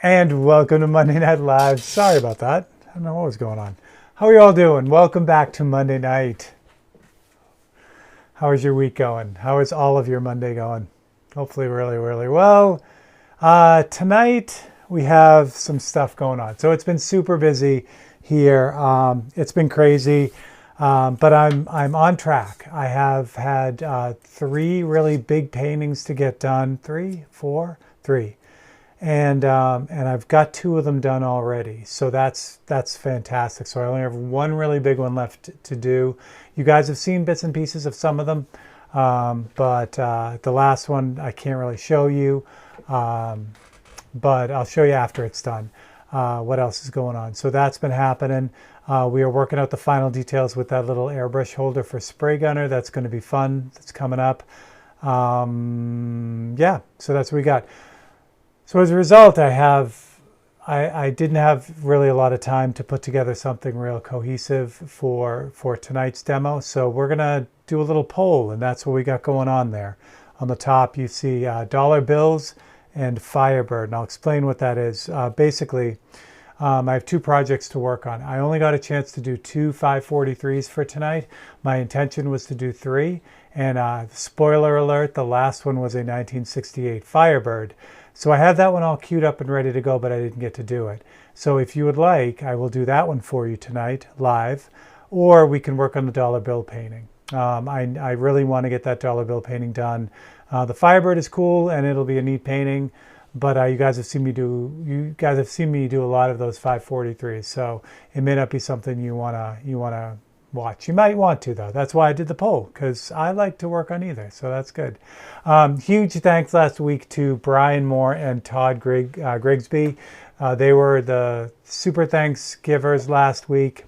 And welcome to Monday Night Live. Sorry about that. I don't know what was going on. How are you all doing? Welcome back to Monday night. How is your week going? How is all of your Monday going? Hopefully really, really well. Tonight we have some stuff going on. So it's been super busy here. It's been crazy, but I'm on track. I have had 3 really big paintings to get done. 3, 4, 3. And I've got 2 of them done already, so that's fantastic. So I only have 1 really big one left to do. You guys have seen bits and pieces of some of them, but the last one I can't really show you, but I'll show you after it's done what else is going on. So that's been happening. We are working out the final details with that little airbrush holder for spray gunner. That's going to be fun. That's coming up. Yeah, so that's what we got. So as a result, I didn't have really a lot of time to put together something real cohesive for tonight's demo. So we're gonna do a little poll, and that's what we got going on there. On the top, you see dollar bills and Firebird, and I'll explain what that is. Basically, I have 2 projects to work on. I only got a chance to do 2 543s for tonight. My intention was to do 3, and spoiler alert, the last one was a 1968 Firebird. So I have that one all queued up and ready to go, but I didn't get to do it. So if you would like, I will do that one for you tonight live, or we can work on the dollar bill painting. I really want to get that dollar bill painting done. The Firebird is cool and it'll be a neat painting, but you guys have seen me do a lot of those 543s, so it may not be something you wanna watch. You might want to, though. That's why I did the poll, because I like to work on either, so that's good. Huge thanks last week to Brian Moore and Todd Grigsby. They were the super thanks givers last week.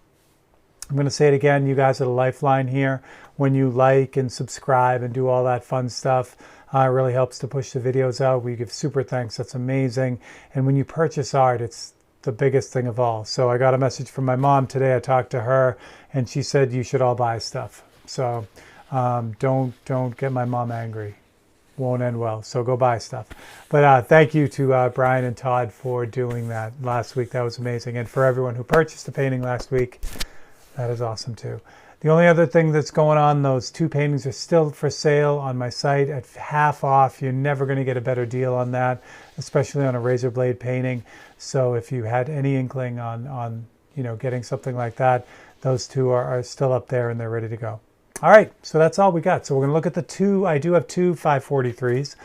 I'm going to say it again. You guys are the lifeline here. When you like and subscribe and do all that fun stuff, it really helps to push the videos out. We give super thanks. That's amazing. And when you purchase art, it's the biggest thing of all. So I got a message from my mom today. I talked to her and she said you should all buy stuff. So don't get my mom angry. Won't end well. So go buy stuff. But thank you to Brian and Todd for doing that last week. That was amazing. And for everyone who purchased the painting last week, that is awesome too. The only other thing that's going on, those 2 paintings are still for sale on my site at half off. You're never going to get a better deal on that, especially on a razor blade painting. So if you had any inkling on getting something like that, those 2 are still up there and they're ready to go. All right, so that's all we got. So we're going to look at the 2. I do have 2 543s.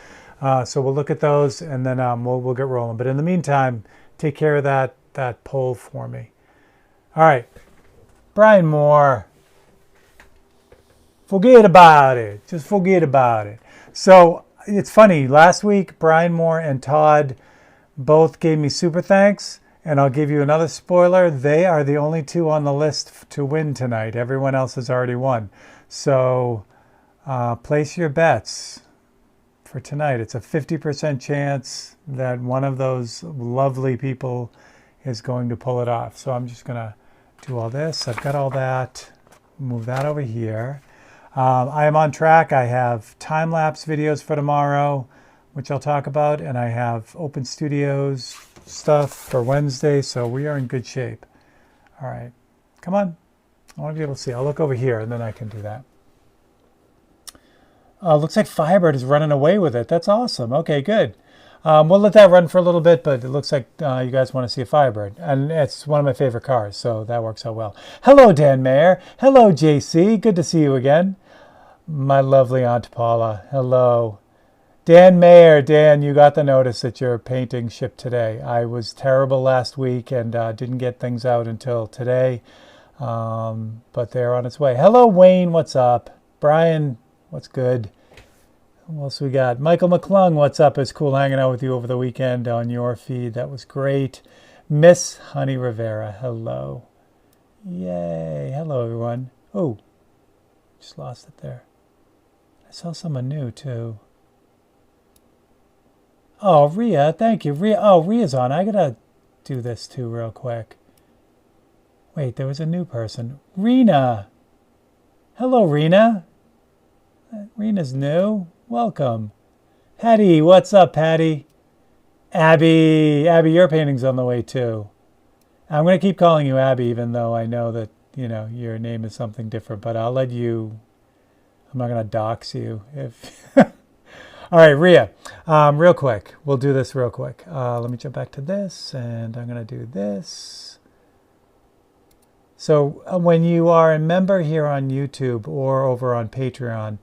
So we'll look at those and then we'll get rolling. But in the meantime, take care of that poll for me. All right, Brian Moore. Forget about it. Just forget about it. So it's funny. Last week, Brian Moore and Todd both gave me super thanks. And I'll give you another spoiler. They are the only 2 on the list to win tonight. Everyone else has already won. So place your bets for tonight. It's a 50% chance that one of those lovely people is going to pull it off. So I'm just going to do all this. I've got all that. Move that over here. I am on track. I have time-lapse videos for tomorrow, which I'll talk about, and I have Open Studios stuff for Wednesday, so we are in good shape. All right, come on. I want to be able to see. I'll look over here, and then I can do that. Looks like Firebird is running away with it. That's awesome. Okay, good. We'll let that run for a little bit, but it looks like you guys want to see a Firebird. And it's one of my favorite cars, so that works out well. Hello, Dan Mayer. Hello, JC. Good to see you again. My lovely Aunt Paula. Hello. Dan Mayer. Dan, you got the notice that your painting shipped today. I was terrible last week and didn't get things out until today, but they're on its way. Hello, Wayne. What's up? Brian, what's good? What else we got? Michael McClung, what's up? It's cool hanging out with you over the weekend on your feed. That was great. Miss Honey Rivera, hello. Yay. Hello, everyone. Oh, just lost it there. I saw someone new, too. Oh, Rhea, thank you. Rhea, oh, Rhea's on. I gotta do this too real quick. Wait, there was a new person. Rena. Hello, Rena. Rena's new. Welcome. Patty, what's up, Patty? Abby, your painting's on the way too. I'm going to keep calling you Abby, even though I know that, your name is something different, but I'll let you, I'm not going to dox you. If All right, Rhea, real quick. We'll do this real quick. Let me jump back to this, and I'm going to do this. So when you are a member here on YouTube or over on Patreon,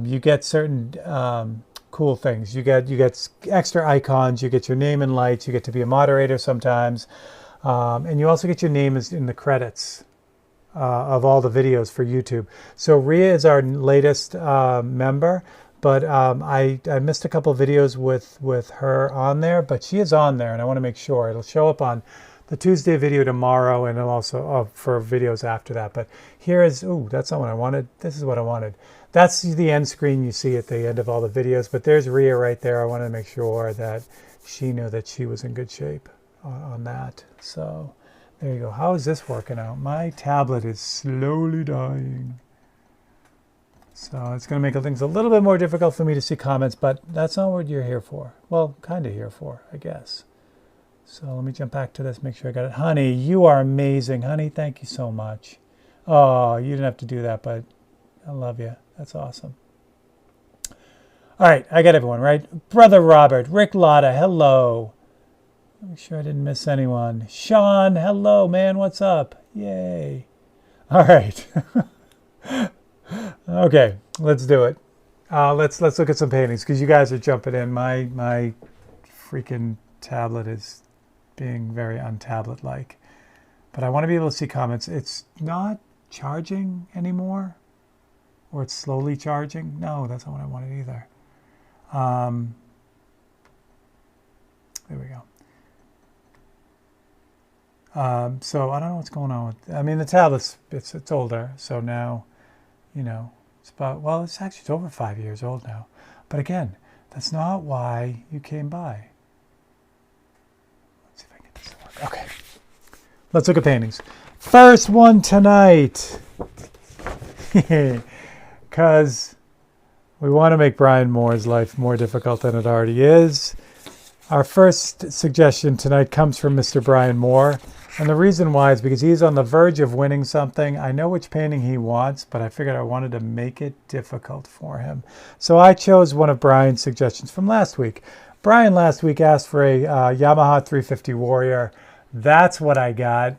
you get certain cool things. You get extra icons. You get your name in lights. You get to be a moderator sometimes, and you also get your name in the credits of all the videos for YouTube. So Rhea is our latest member, but I missed a couple of videos with her on there, but she is on there, and I want to make sure it'll show up on the Tuesday video tomorrow, and also for videos after that. But here is, ooh, that's not what I wanted. This is what I wanted. That's the end screen you see at the end of all the videos. But there's Rhea right there. I wanted to make sure that she knew that she was in good shape on that. So there you go. How is this working out? My tablet is slowly dying. So it's going to make things a little bit more difficult for me to see comments, but that's not what you're here for. Well, kind of here for, I guess. So let me jump back to this, make sure I got it. Honey, you are amazing. Honey, thank you so much. Oh, you didn't have to do that, but I love you. That's awesome. All right, I got everyone, right? Brother Robert, Rick Lotta, hello. Make sure I didn't miss anyone. Sean, hello, man. What's up? Yay. All right. Okay, let's do it. Let's look at some paintings because you guys are jumping in. My freaking tablet is being very untablet-like. But I want to be able to see comments. It's not charging anymore, or it's slowly charging. No, that's not what I wanted either. There we go. So I don't know what's going on with. I mean, the tablet's it's older, so now, it's about, well, it's over 5 years old now. But again, that's not why you came by. Let's see if I can get this to work. Okay. Let's look at paintings. First one tonight. Because we want to make Brian Moore's life more difficult than it already is. Our first suggestion tonight comes from Mr. Brian Moore. And the reason why is because he's on the verge of winning something. I know which painting he wants, but I figured I wanted to make it difficult for him. So I chose one of Brian's suggestions from last week. Brian last week asked for a Yamaha 350 Warrior. That's what I got.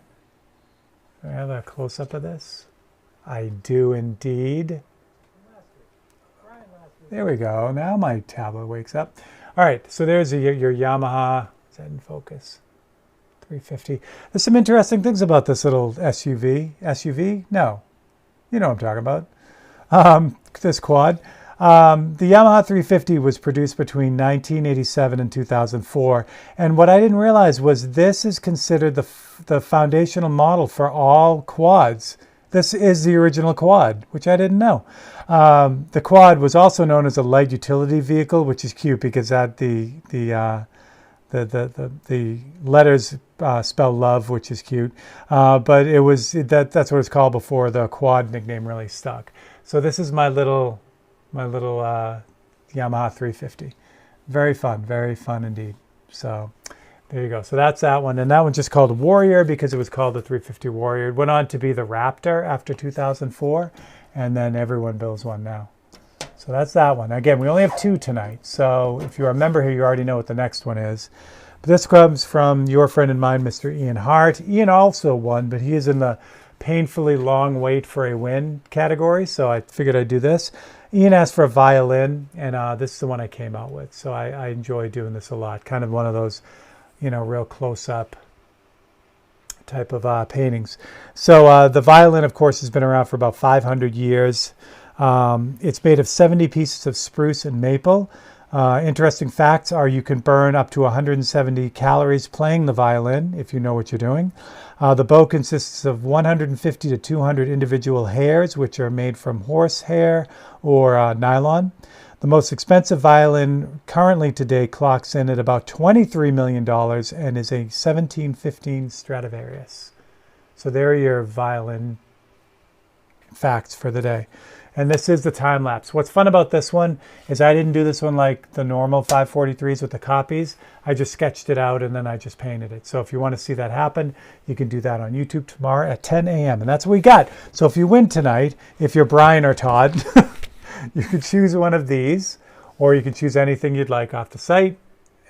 Do I have a close-up of this? I do indeed. There we go. Now my tablet wakes up. All right, so there's your Yamaha. Is that in focus? 350. There's some interesting things about this little SUV. SUV? No. You know what I'm talking about. This quad. The Yamaha 350 was produced between 1987 and 2004. And what I didn't realize was this is considered the foundational model for all quads. This is the original quad, which I didn't know. The quad was also known as a light utility vehicle, which is cute because that the letters spell love, which is cute. But it was that's what it's called before the quad nickname really stuck. So this is my little Yamaha 350. Very fun indeed. So there you go. So that's that one. And that one's just called Warrior because it was called the 350 Warrior. It went on to be the Raptor after 2004. And then everyone builds one now. So that's that one. Again, we only have two tonight. So if you're a member here, you already know what the next one is. But this comes from your friend and mine, Mr. Ian Hart. Ian also won, but he is in the painfully long wait for a win category. So I figured I'd do this. Ian asked for a violin, and this is the one I came out with. So I enjoy doing this a lot. Kind of one of those, real close-up type of paintings. So the violin, of course, has been around for about 500 years. It's made of 70 pieces of spruce and maple. Interesting facts are you can burn up to 170 calories playing the violin if you know what you're doing. The bow consists of 150 to 200 individual hairs, which are made from horse hair or nylon. The most expensive violin currently today clocks in at about $23 million and is a 1715 Stradivarius. So there are your violin facts for the day. And this is the time lapse. What's fun about this one is I didn't do this one like the normal 543s with the copies. I just sketched it out and then I just painted it. So if you want to see that happen, you can do that on YouTube tomorrow at 10 a.m. And that's what we got. So if you win tonight, if you're Brian or Todd, you could choose one of these, or you can choose anything you'd like off the site.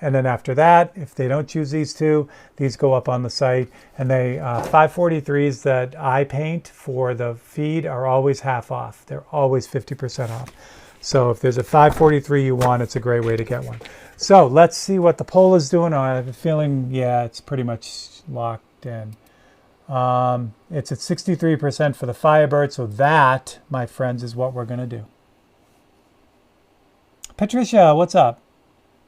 And then after that, if they don't choose these two, these go up on the site. And they 543s that I paint for the feed are always half off. They're always 50% off. So if there's a 543 you want, it's a great way to get one. So let's see what the poll is doing. I have a feeling, yeah, it's pretty much locked in. It's at 63% for the Firebird. So that, my friends, is what we're going to do. Patricia, what's up?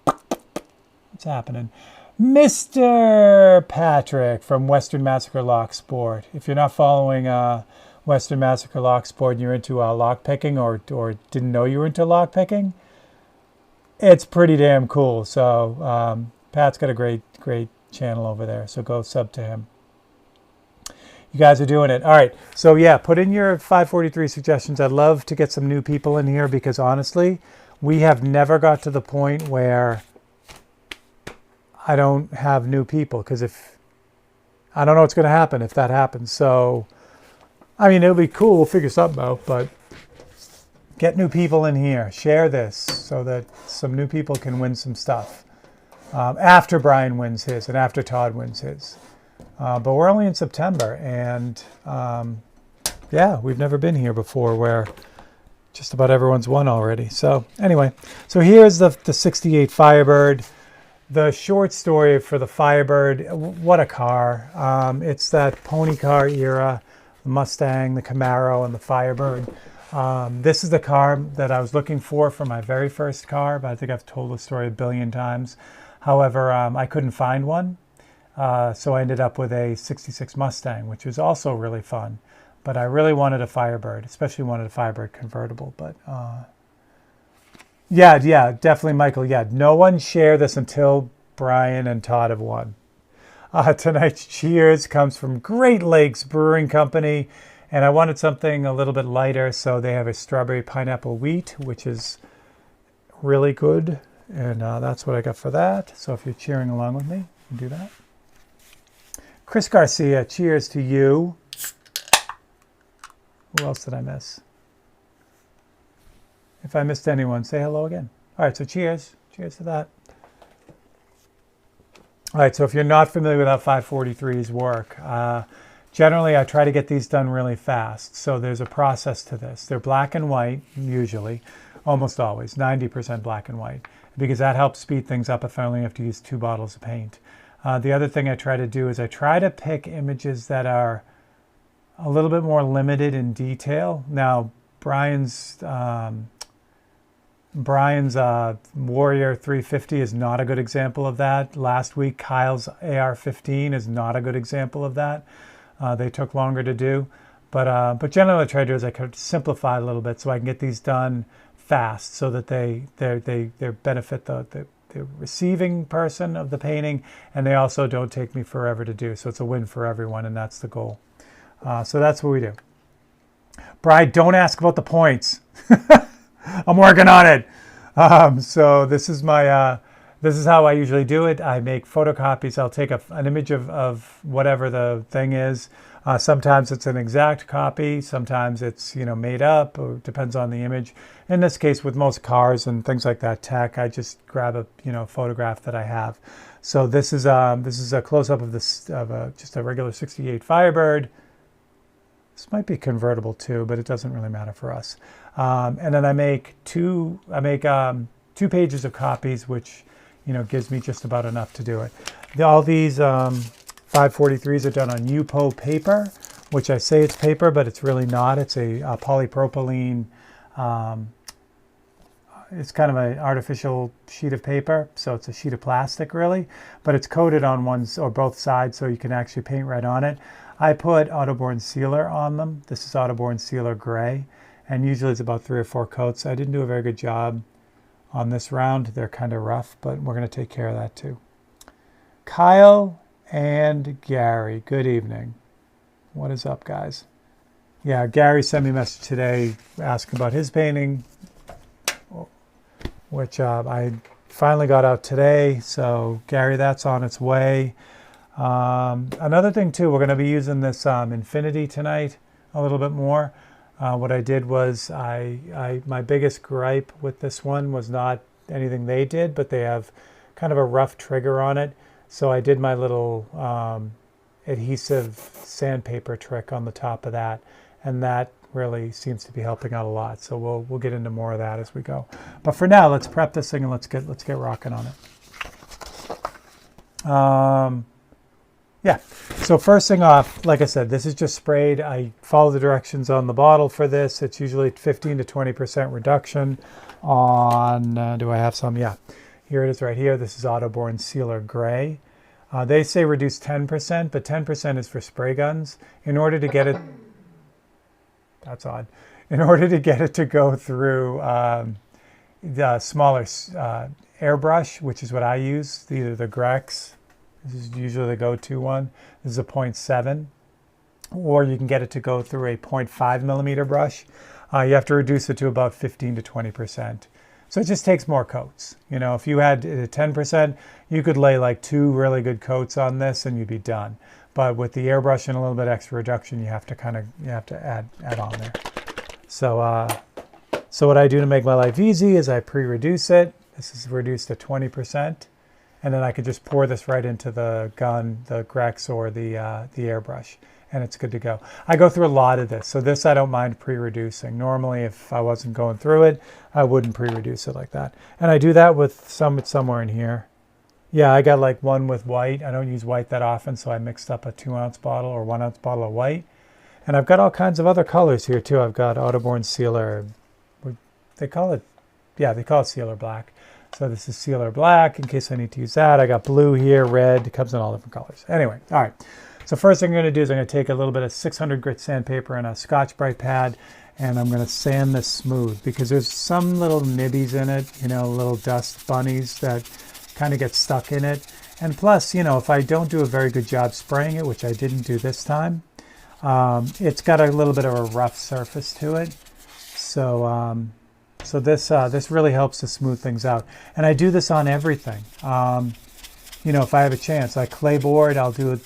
What's happening? Mr. Patrick from Western Massacre Lock Sport. If you're not following Western Massacre Lock Sport and you're into lock picking or didn't know you were into lock picking, it's pretty damn cool. So Pat's got a great channel over there. So go sub to him. You guys are doing it. All right. So yeah, put in your 543 suggestions. I'd love to get some new people in here because honestly, we have never got to the point where I don't have new people, because if I don't know what's going to happen if that happens. So, I mean, it'll be cool. We'll figure something out, but get new people in here. Share this so that some new people can win some stuff after Brian wins his and after Todd wins his. But we're only in September, and yeah, we've never been here before where just about everyone's won already. So anyway, so here's the 68 Firebird. The short story for the Firebird, what a car. It's that pony car era, the Mustang, the Camaro, and the Firebird. This is the car that I was looking for my very first car, but I think I've told the story a billion times. However, I couldn't find one, so I ended up with a 66 Mustang, which was also really fun. But I really wanted a Firebird, especially wanted a Firebird convertible, but... Yeah, definitely, Michael. Yeah, no one share this until Brian and Todd have won. Tonight's cheers comes from Great Lakes Brewing Company, and I wanted something a little bit lighter, so they have a strawberry pineapple wheat, which is really good, and that's what I got for that. So if you're cheering along with me, you can do that. Chris Garcia, cheers to you. Who else did I miss? If I missed anyone, say hello again. All right, so cheers. Cheers to that. All right, so if you're not familiar with how 543s work, generally I try to get these done really fast. So there's a process to this. They're black and white, usually, almost always, 90% black and white, because that helps speed things up if I only have to use 2 bottles of paint. The other thing I try to do is I try to pick images that are a little bit more limited in detail. Now, Brian's Warrior 350 is not a good example of that. Last week, Kyle's AR-15 is not a good example of that. They took longer to do. But generally what I try to do is I could simplify a little bit so I can get these done fast so that they benefit the receiving person of the painting, and they also don't take me forever to do. So it's a win for everyone, and that's the goal. So that's what we do. Brian, don't ask about the points. I'm working on it. So this is how I usually do it. I make photocopies. I'll take an image of whatever the thing is. Sometimes it's an exact copy. Sometimes it's made up. Or depends on the image. In this case, with most cars and things like that, tech, I just grab a photograph that I have. So this is a close up of just a regular 68 Firebird. This might be convertible too, but it doesn't really matter for us. And then I make two pages of copies, which gives me just about enough to do it. All these 543s are done on UPO paper, which I say it's paper, but it's really not. It's a polypropylene. It's kind of an artificial sheet of paper, so it's a sheet of plastic really, but it's coated on one or both sides, so you can actually paint right on it. I put Autoborn Sealer on them. This is Autoborn Sealer Gray, and usually it's about 3 or 4 coats. I didn't do a very good job on this round. They're kind of rough, but we're going to take care of that too. Kyle and Gary, good evening. What is up, guys? Yeah, Gary sent me a message today asking about his painting, which I finally got out today. So Gary, that's on its way. Another thing too, we're going to be using this Infinity tonight a little bit more. What I did was my biggest gripe with this one was not anything they did, but they have kind of a rough trigger on it. So I did my little adhesive sandpaper trick on the top of that, and that really seems to be helping out a lot. So we'll get into more of that as we go. But for now, let's prep this thing and let's get rocking on it. Yeah, so first thing off, like I said, this is just sprayed. I follow the directions on the bottle for this. It's usually 15 to 20% reduction on, do I have some? Yeah, here it is right here. This is Autoborn Sealer Gray. They say reduce 10%, but 10% is for spray guns. In order to get it, that's odd. In order to get it to go through the smaller airbrush, which is what I use, either the Grex, this is usually the go-to one. This is a 0.7, or you can get it to go through a 0.5 millimeter brush. You have to reduce it to about 15 to 20%. So it just takes more coats. You know, if you had 10%, you could lay like 2 really good coats on this and you'd be done. But with the airbrush and a little bit extra reduction, you have to add on there. So so what I do to make my life easy is I pre-reduce it. This is reduced to 20%. And then I could just pour this right into the gun, the Grex, or the airbrush, and it's good to go. I go through a lot of this, so this I don't mind pre-reducing. Normally, if I wasn't going through it, I wouldn't pre-reduce it like that. And I do that with somewhere in here. Yeah, I got like one with white. I don't use white that often, so I mixed up a 2-ounce bottle or 1-ounce bottle of white. And I've got all kinds of other colors here too. I've got Autoborn Sealer, they call it Sealer Black. So this is Sealer Black, in case I need to use that. I got blue here, red, it comes in all different colors. Anyway, all right. So first thing I'm going to do is I'm going to take a little bit of 600 grit sandpaper and a Scotch-Brite pad, and I'm going to sand this smooth because there's some little nibbies in it, you know, little dust bunnies that kind of get stuck in it. And plus, you know, if I don't do a very good job spraying it, which I didn't do this time, it's got a little bit of a rough surface to it. So, so this really helps to smooth things out. And I do this on everything. You know, if I have a chance, like clayboard, I'll do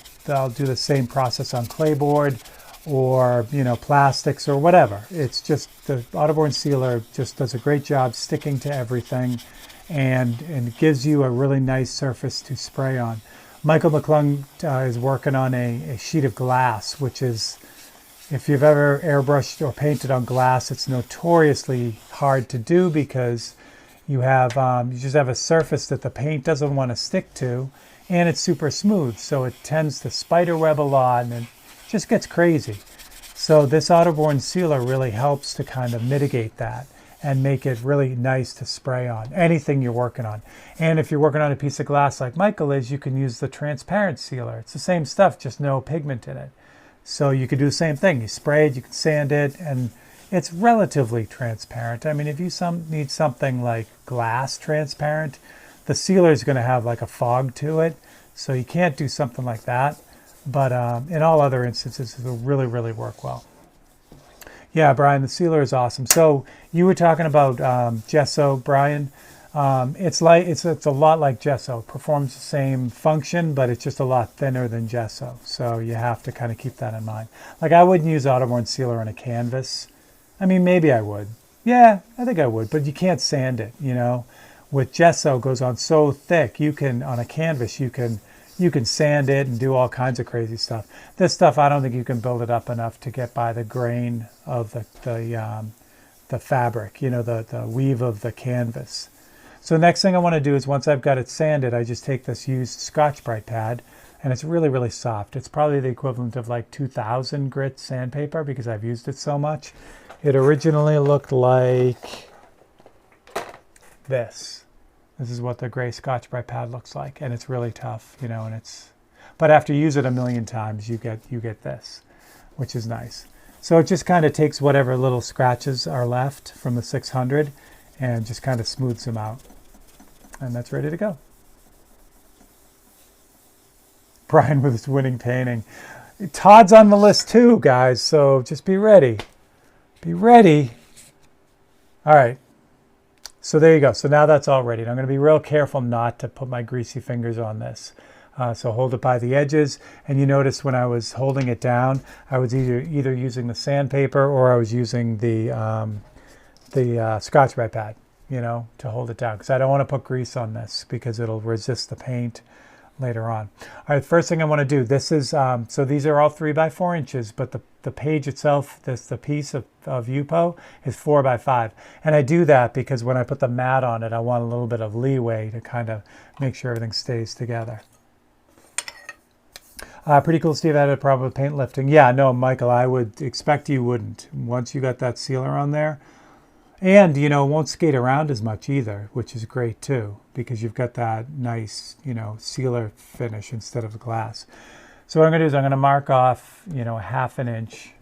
the same process on clayboard, or, you know, plastics or whatever. It's just the Autoborn Sealer just does a great job sticking to everything, and gives you a really nice surface to spray on. Michael McClung is working on a sheet of glass, which is, if you've ever airbrushed or painted on glass, it's notoriously hard to do because you just have a surface that the paint doesn't want to stick to, and it's super smooth, so it tends to spiderweb a lot, and it just gets crazy. So this Autoborn Sealer really helps to kind of mitigate that and make it really nice to spray on anything you're working on. And if you're working on a piece of glass like Michael is, you can use the transparent sealer. It's the same stuff, just no pigment in it. So you could do the same thing. You spray it, you can sand it, and it's relatively transparent. I mean, if you need something like glass transparent, the sealer is going to have like a fog to it, so you can't do something like that. But in all other instances, it will really, really work well. Yeah, Brian, the sealer is awesome. So you were talking about gesso, Brian. It's a lot like gesso. It performs the same function, but it's just a lot thinner than gesso. So you have to kind of keep that in mind. Like, I wouldn't use Autoborn Sealer on a canvas. I mean, maybe I would. Yeah, I think I would, but you can't sand it, you know. With gesso, it goes on so thick, on a canvas, you can sand it and do all kinds of crazy stuff. This stuff, I don't think you can build it up enough to get by the grain of the fabric, you know, the weave of the canvas. So next thing I want to do is, once I've got it sanded, I just take this used Scotch-Brite pad, and it's really, really soft. It's probably the equivalent of like 2,000 grit sandpaper because I've used it so much. It originally looked like this. This is what the gray Scotch-Brite pad looks like, and it's really tough, you know. But after you use it a million times, you get this, which is nice. So it just kind of takes whatever little scratches are left from the 600 and just kind of smooths them out. And that's ready to go. Brian with his winning painting. Todd's on the list too, guys, so just be ready. Be ready. All right. So there you go. So now that's all ready. And I'm going to be real careful not to put my greasy fingers on this. So hold it by the edges. And you notice when I was holding it down, I was either using the sandpaper or I was using the Scotch-Brite pad, you know, to hold it down. Because I don't want to put grease on this because it'll resist the paint later on. All right, first thing I want to do, this is, so these are all 3 by 4 inches, but the page itself, the piece of Yupo is 4 by 5. And I do that because when I put the mat on it, I want a little bit of leeway to kind of make sure everything stays together. Pretty cool, Steve. I had a problem with paint lifting. Yeah, no, Michael, I would expect you wouldn't. Once you got that sealer on there, and, you know, it won't skate around as much either, which is great too, because you've got that nice, you know, sealer finish instead of the glass. So what I'm going to do is I'm going to mark off, you know, 1/2 inch.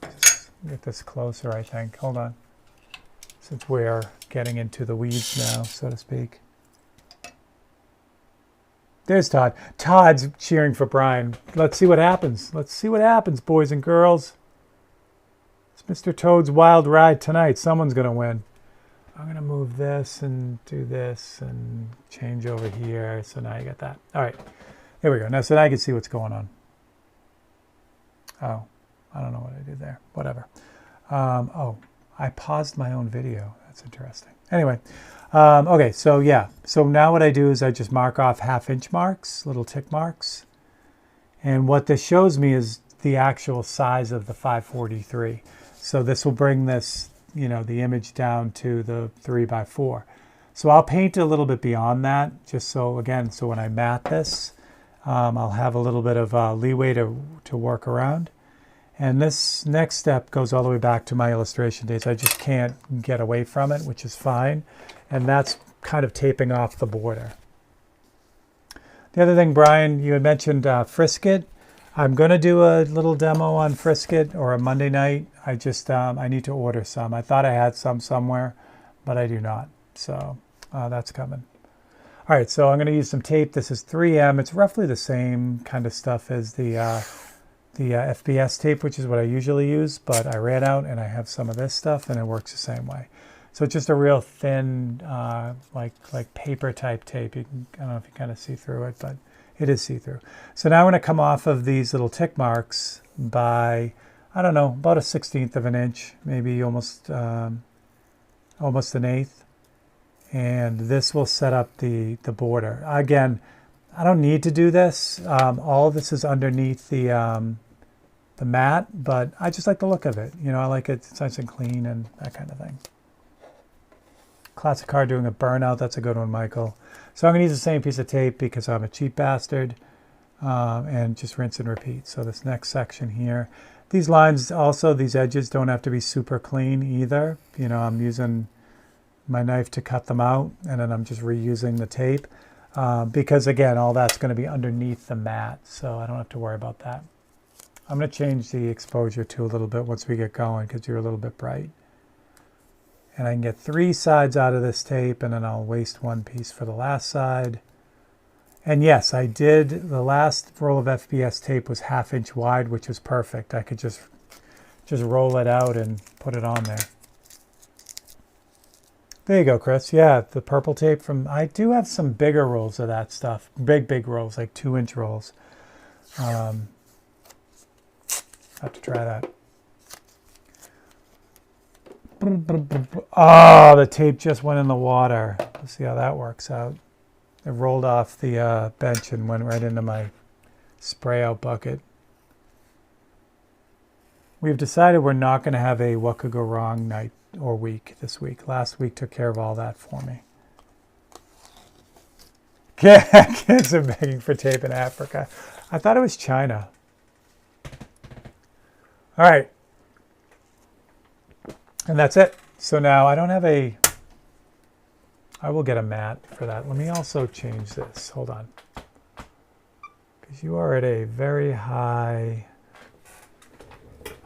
Just get this closer, I think. Hold on. Since we're getting into the weeds now, so to speak. There's Todd. Todd's cheering for Brian. Let's see what happens. Let's see what happens, boys and girls. It's Mr. Toad's wild ride tonight. Someone's going to win. I'm going to move this and do this and change over here. So now you got that. All right. There we go. Now, so now I can see what's going on. Oh, I don't know what I did there. Whatever. Oh, I paused my own video. That's interesting. Anyway. Okay, so yeah. So now what I do is I just mark off 1/2 inch marks, little tick marks. And what this shows me is the actual size of the 543. So this will bring this, you know, the image down to the 3 by 4. So I'll paint a little bit beyond that, just so, again, so when I mat this, I'll have a little bit of leeway to work around. And this next step goes all the way back to my illustration days. I just can't get away from it, which is fine. And that's kind of taping off the border. The other thing, Brian, you had mentioned Frisket. I'm going to do a little demo on Frisket or a Monday night. I just, I need to order some. I thought I had some somewhere, but I do not. So that's coming. All right, so I'm going to use some tape. This is 3M. It's roughly the same kind of stuff as the FBS tape, which is what I usually use, but I ran out and I have some of this stuff and it works the same way. So it's just a real thin, like paper type tape. I don't know if you kind of see through it, but it is see-through. So now I'm going to come off of these little tick marks by, I don't know, about a 1/16 of an inch, maybe almost an 1/8. And this will set up the border. Again, I don't need to do this. All of this is underneath the mat, but I just like the look of it. You know, I like it. It's nice and clean and that kind of thing. Classic car doing a burnout. That's a good one, Michael. So I'm going to use the same piece of tape because I'm a cheap bastard, and just rinse and repeat. So this next section here, these lines also, these edges don't have to be super clean either. You know, I'm using my knife to cut them out, and then I'm just reusing the tape because, again, all that's going to be underneath the mat, so I don't have to worry about that. I'm going to change the exposure to a little bit once we get going because you're a little bit bright. And I can get 3 sides out of this tape, and then I'll waste 1 piece for the last side. And yes, I did, the last roll of FBS tape was 1/2 inch wide, which was perfect. I could just roll it out and put it on there. There you go, Chris. Yeah, the purple tape from, I do have some bigger rolls of that stuff. Big rolls, like 2-inch rolls. Have to try that. Oh, the tape just went in the water. Let's see how that works out. It rolled off the bench and went right into my spray out bucket. We've decided we're not going to have a what could go wrong night or week this week. Last week took care of all that for me. Kids are begging for tape in Africa. I thought it was China. All right. And that's it. So now I don't have a, I will get a mat for that. Let me also change this. Hold on. Because you are at a very high,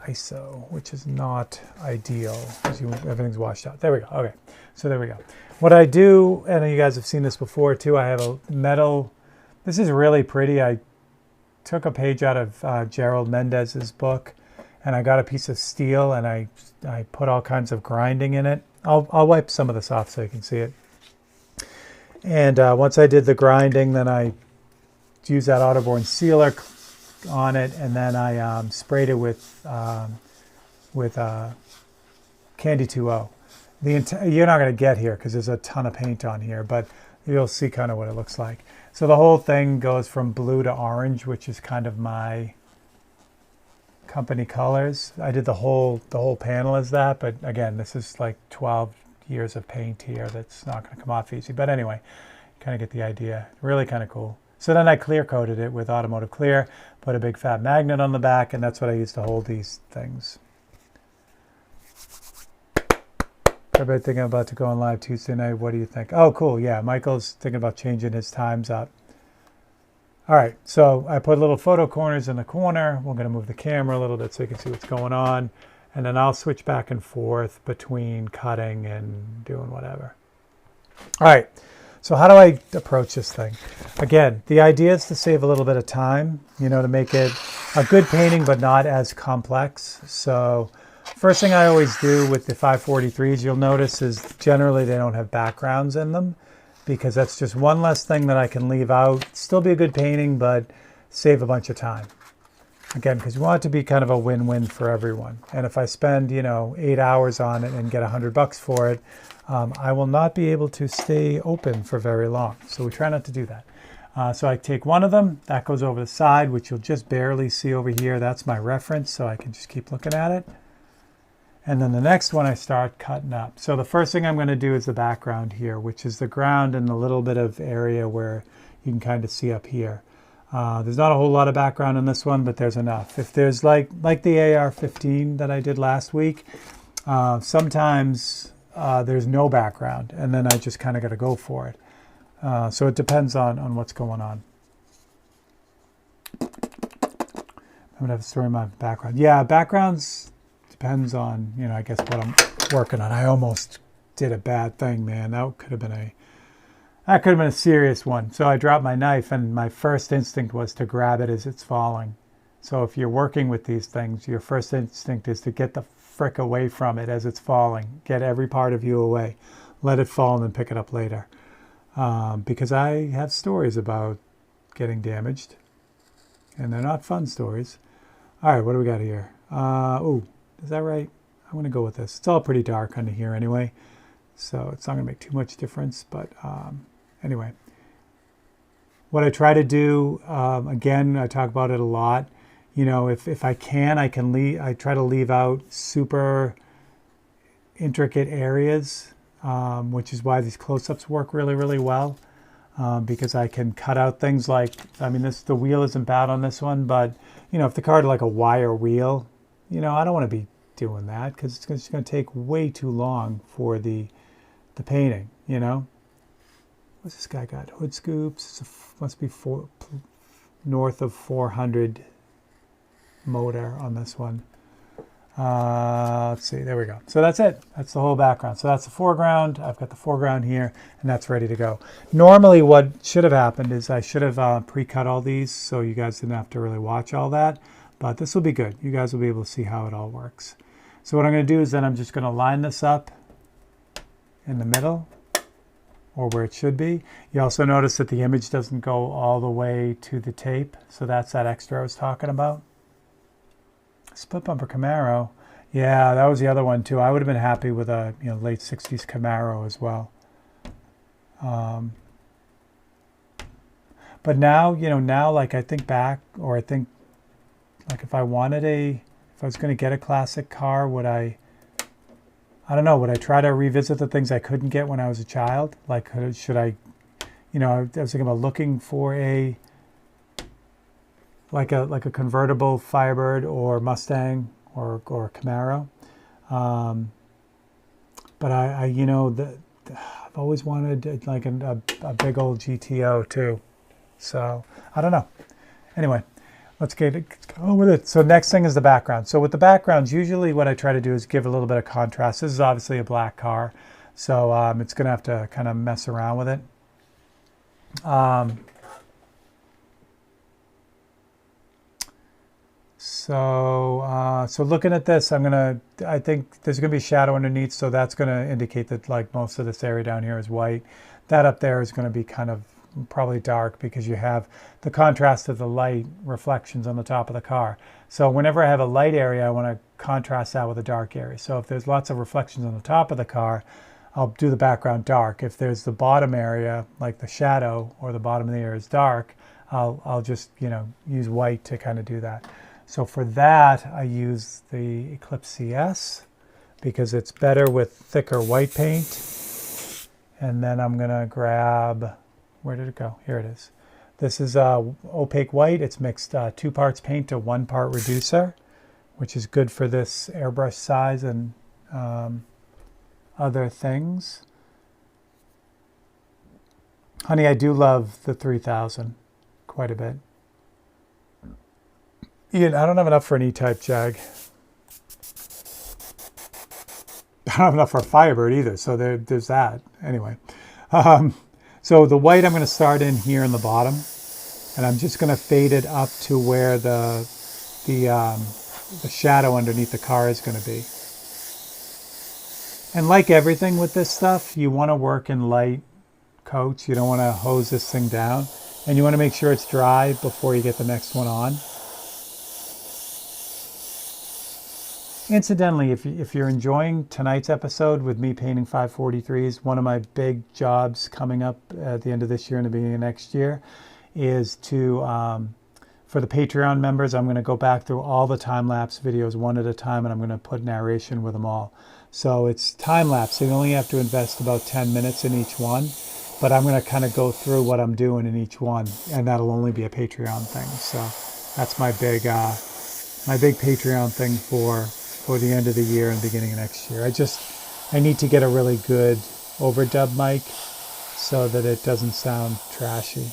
ISO, which is not ideal because everything's washed out. There we go. Okay, so there we go. What I do, and you guys have seen this before too, I have a metal, this is really pretty. I took a page out of Gerald Mendez's book, and I got a piece of steel, and I put all kinds of grinding in it. I'll wipe some of this off so you can see it. And once I did the grinding, then I used that Autoborn sealer on it, and then I sprayed it with Candy 2.0. You're not going to get here because there's a ton of paint on here, but you'll see kind of what it looks like. So the whole thing goes from blue to orange, which is kind of my company colors. I did the whole panel as that, but again, this is like 12 years of paint here that's not going to come off easy. But anyway, kind of get the idea. Really kind of cool. So then I clear coated it with automotive clear, put a big fat magnet on the back, and that's what I use to hold these things. Everybody thinking about to go on live Tuesday night. What do you think? Oh, cool. Yeah, Michael's thinking about changing his times up. All right, so I put little photo corners in the corner. We're going to move the camera a little bit so you can see what's going on. And then I'll switch back and forth between cutting and doing whatever. All right, so how do I approach this thing? Again, the idea is to save a little bit of time, you know, to make it a good painting but not as complex. So first thing I always do with the 543s, you'll notice, is generally they don't have backgrounds in them, because that's just one less thing that I can leave out. Still be a good painting, but save a bunch of time. Again, because you want it to be kind of a win-win for everyone. And if I spend, 8 hours on it and get $100 for it, I will not be able to stay open for very long. So we try not to do that. So I take one of them, that goes over the side, which you'll just barely see over here. That's my reference, so I can just keep looking at it. And then the next one I start cutting up. So the first thing I'm going to do is the background here, which is the ground and the little bit of area where you can kind of see up here. There's not a whole lot of background in this one, but there's enough. If there's like the AR-15 that I did last week, sometimes there's no background, and then I just kind of got to go for it. So it depends on what's going on. I'm going to have to store my background. Yeah, backgrounds depends on, I guess what I'm working on. I almost did a bad thing, man. That could have been a serious one. So I dropped my knife, and my first instinct was to grab it as it's falling. So if you're working with these things, your first instinct is to get the frick away from it as it's falling. Get every part of you away. Let it fall and then pick it up later. Because I have stories about getting damaged, and they're not fun stories. All right, what do we got here? Oh, is that right? I'm going to go with this. It's all pretty dark under here anyway, so it's not going to make too much difference. But anyway, what I try to do, again, I talk about it a lot. If I can, I try to leave out super intricate areas, which is why these close-ups work really, really well, because I can cut out things like, the wheel isn't bad on this one, but, if the car had like a wire wheel, I don't want to be doing that because it's just going to take way too long for the painting, What's this guy got? Hood scoops. Must be north of 400 motor on this one. Let's see. There we go. So that's it. That's the whole background. So that's the foreground. I've got the foreground here, and that's ready to go. Normally what should have happened is I should have pre-cut all these so you guys didn't have to really watch all that. But this will be good. You guys will be able to see how it all works. So what I'm going to do is then I'm just going to line this up in the middle, or where it should be. You also notice that the image doesn't go all the way to the tape. So that's that extra I was talking about. Split bumper Camaro. Yeah, that was the other one too. I would have been happy with a late 60s Camaro as well. But now, now like I think back, or I think like if I was going to get a classic car, would I don't know, would I try to revisit the things I couldn't get when I was a child? Like, should I, I was thinking about looking for like a convertible Firebird or Mustang or Camaro. But I've always wanted like a big old GTO too. So I don't know. Anyway. let's get on with it. So next thing is the background. So with the backgrounds, usually what I try to do is give a little bit of contrast. This is obviously a black car, so it's going to have to kind of mess around with it. So looking at this, I think there's going to be shadow underneath, so that's going to indicate that like most of this area down here is white. That up there is going to be kind of probably dark because you have the contrast of the light reflections on the top of the car. So whenever I have a light area, I want to contrast that with a dark area. So if there's lots of reflections on the top of the car, I'll do the background dark. If there's the bottom area, like the shadow or the bottom of the area is dark, I'll just, you know, use white to kind of do that. So for that, I use the Eclipse CS because it's better with thicker white paint. And then I'm going to grab, where did it go? Here it is. This is opaque white. It's mixed 2 parts paint to 1 part reducer, which is good for this airbrush size and other things. Honey, I do love the 3000 quite a bit. Ian, I don't have enough for an E-type Jag. I don't have enough for a Firebird either, so there's that. Anyway, so the white I'm going to start in here in the bottom, and I'm just going to fade it up to where the shadow underneath the car is going to be. And like everything with this stuff, you want to work in light coats. You don't want to hose this thing down, and you want to make sure it's dry before you get the next one on. Incidentally, if you're enjoying tonight's episode with me painting 543s, one of my big jobs coming up at the end of this year and the beginning of next year is to, for the Patreon members, I'm going to go back through all the time-lapse videos one at a time, and I'm going to put narration with them all. So it's time-lapse, so you only have to invest about 10 minutes in each one, but I'm going to kind of go through what I'm doing in each one, and that'll only be a Patreon thing. So that's my big Patreon thing for the end of the year and beginning of next year. I need to get a really good overdub mic so that it doesn't sound trashy.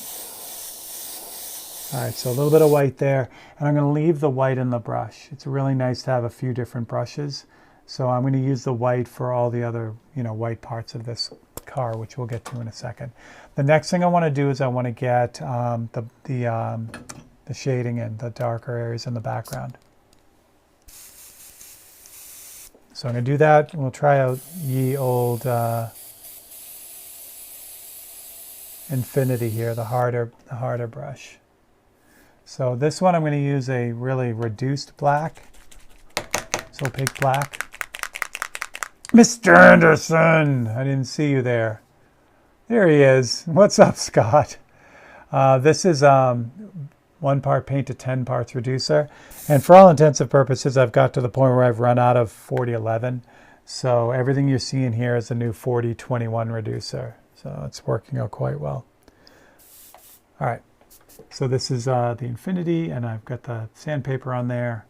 All right, so a little bit of white there, and I'm going to leave the white in the brush. It's really nice to have a few different brushes, so I'm going to use the white for all the other, you know, white parts of this car, which we'll get to in a second. The next thing I want to do is I want to get the shading in, the darker areas in the background. So I'm going to do that, and we'll try out ye old Infinity here, the harder brush. So this one I'm going to use a really reduced black, so opaque black. Mr. Anderson, I didn't see you there. There he is. What's up, Scott? This is 1 part paint to 10 parts reducer. And for all intents and purposes, I've got to the point where I've run out of 4011. So everything you're seeing here is a new 4021 reducer. So it's working out quite well. All right. So this is the Infinity, and I've got the sandpaper on there.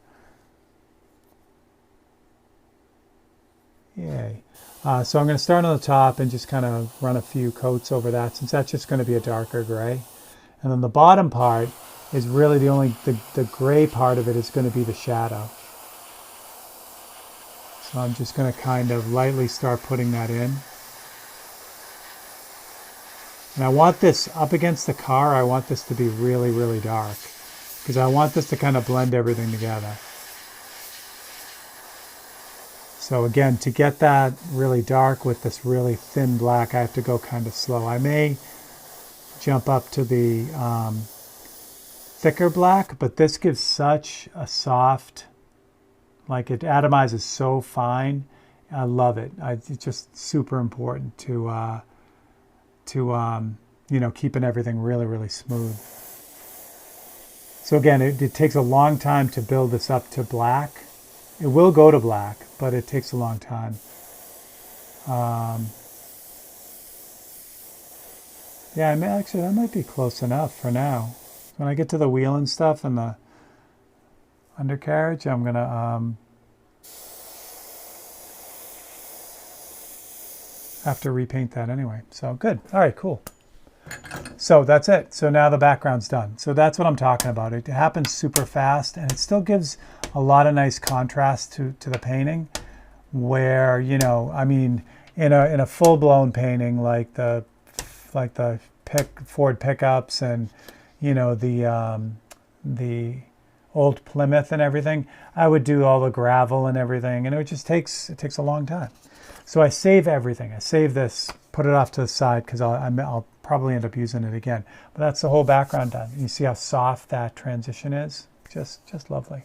Yay. So I'm going to start on the top and just kind of run a few coats over that, since that's just going to be a darker gray. And then the bottom part is really the gray part of it is going to be the shadow. So I'm just going to kind of lightly start putting that in. And I want this up against the car, I want this to be really, really dark, because I want this to kind of blend everything together. So again, to get that really dark with this really thin black, I have to go kind of slow. I may jump up to the thicker black, but this gives such a soft, like it atomizes so fine. I love it. It's just super important to you know, keeping everything really, really smooth. So again, it takes a long time to build this up to black. It will go to black, but it takes a long time. Yeah, actually, that might be close enough for now. When I get to the wheel and stuff and the undercarriage, I'm going to have to repaint that anyway. So good. All right, cool. So that's it. So now the background's done. So that's what I'm talking about. It happens super fast, and it still gives a lot of nice contrast to the painting, where, you know, I mean, in a full-blown painting like the Ford pickups and, you know, the old Plymouth and everything, I would do all the gravel and everything, and it takes a long time. So I save everything. I save this, put it off to the side, because I'll probably end up using it again. But that's the whole background done. You see how soft that transition is? Just lovely.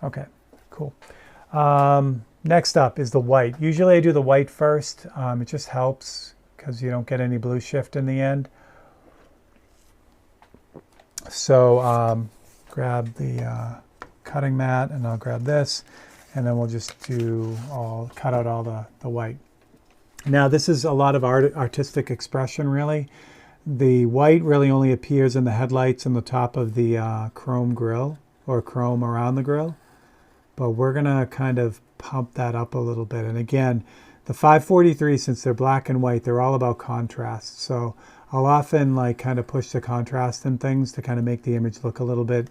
Okay, cool. Next up is the white. Usually I do the white first. It just helps because you don't get any blue shift in the end. So grab the cutting mat, and I'll grab this, and then we'll just cut out all the white. Now this is a lot of artistic expression, really. The white really only appears in the headlights and the top of the chrome grille, or chrome around the grille. But we're gonna kind of pump that up a little bit. And again, the 543, since they're black and white, they're all about contrast. So I'll often like kind of push the contrast in things to kind of make the image look a little bit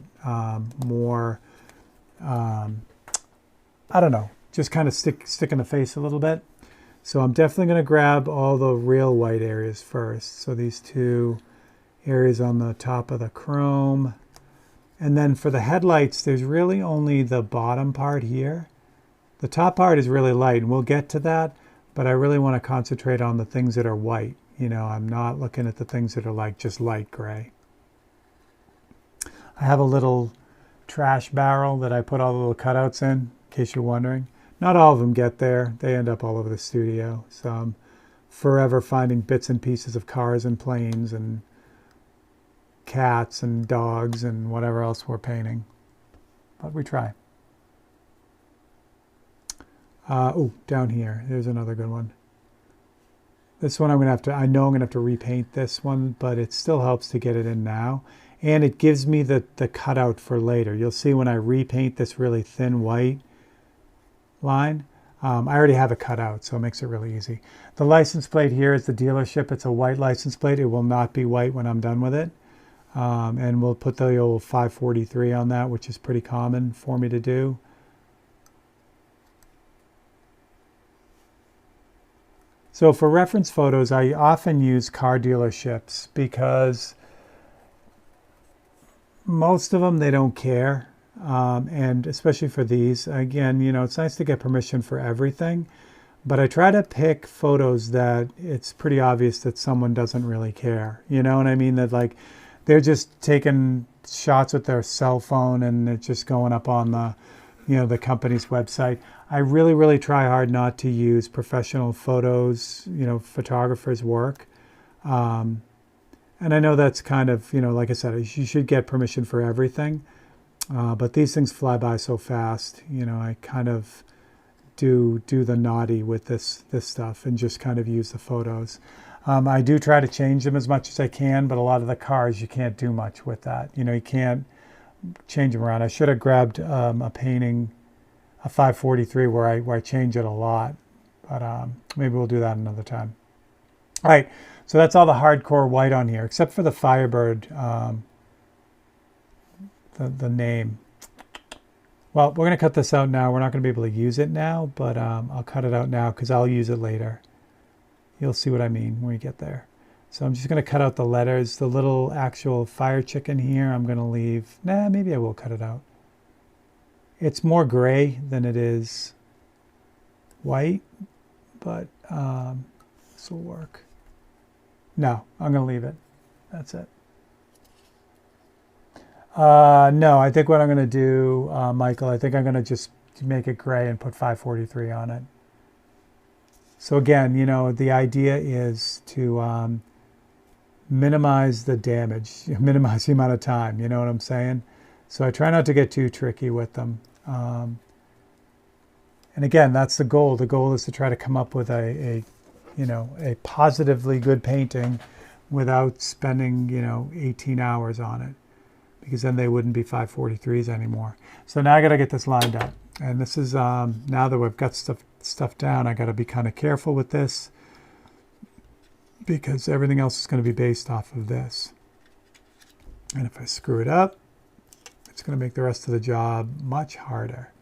more, I don't know, just kind of stick in the face a little bit. So I'm definitely going to grab all the real white areas first. So these two areas on the top of the chrome. And then for the headlights, there's really only the bottom part here. The top part is really light, and we'll get to that, but I really want to concentrate on the things that are white. You know, I'm not looking at the things that are like just light gray. I have a little trash barrel that I put all the little cutouts in case you're wondering. Not all of them get there. They end up all over the studio. So I'm forever finding bits and pieces of cars and planes and cats and dogs and whatever else we're painting. But we try. Oh, down here. There's another good one. This one I know I'm gonna have to repaint this one, but it still helps to get it in now. And it gives me the cutout for later. You'll see when I repaint this really thin white line, I already have it cut out, so it makes it really easy. The license plate here is the dealership. It's a white license plate. It will not be white when I'm done with it. And we'll put the old 543 on that, which is pretty common for me to do. So for reference photos, I often use car dealerships because most of them, they don't care. And especially for these, again, you know, it's nice to get permission for everything, but I try to pick photos that it's pretty obvious that someone doesn't really care. You know what I mean? That like they're just taking shots with their cell phone and it's just going up on the, you know, the company's website. I really, really try hard not to use professional photos, you know, photographers' work. And I know that's kind of, you know, like I said, you should get permission for everything. But these things fly by so fast. You know, I kind of do the naughty with this stuff and just kind of use the photos. I do try to change them as much as I can, but a lot of the cars, you can't do much with that. You know, you can't change them around. I should have grabbed a painting, a 543 where I change it a lot, but maybe we'll do that another time. All right, so that's all the hardcore white on here, except for the Firebird, the name. Well, we're going to cut this out now. We're not going to be able to use it now, but I'll cut it out now because I'll use it later. You'll see what I mean when we get there. So I'm just going to cut out the letters. The little actual fire chicken here, I'm going to leave. Nah, maybe I will cut it out. It's more gray than it is white, but this will work. No, I'm going to leave it. That's it. No, I think what I'm going to do, Michael, I think I'm going to just make it gray and put 543 on it. So again, you know, the idea is to minimize the damage, minimize the amount of time, you know what I'm saying? So I try not to get too tricky with them. And again, that's the goal. The goal is to try to come up with a positively good painting without spending, 18 hours on it, because then they wouldn't be 543s anymore. So now I got to get this lined up. And this is, now that we've got stuff down, I got to be kind of careful with this, because everything else is going to be based off of this. And if I screw it up, it's going to make the rest of the job much harder.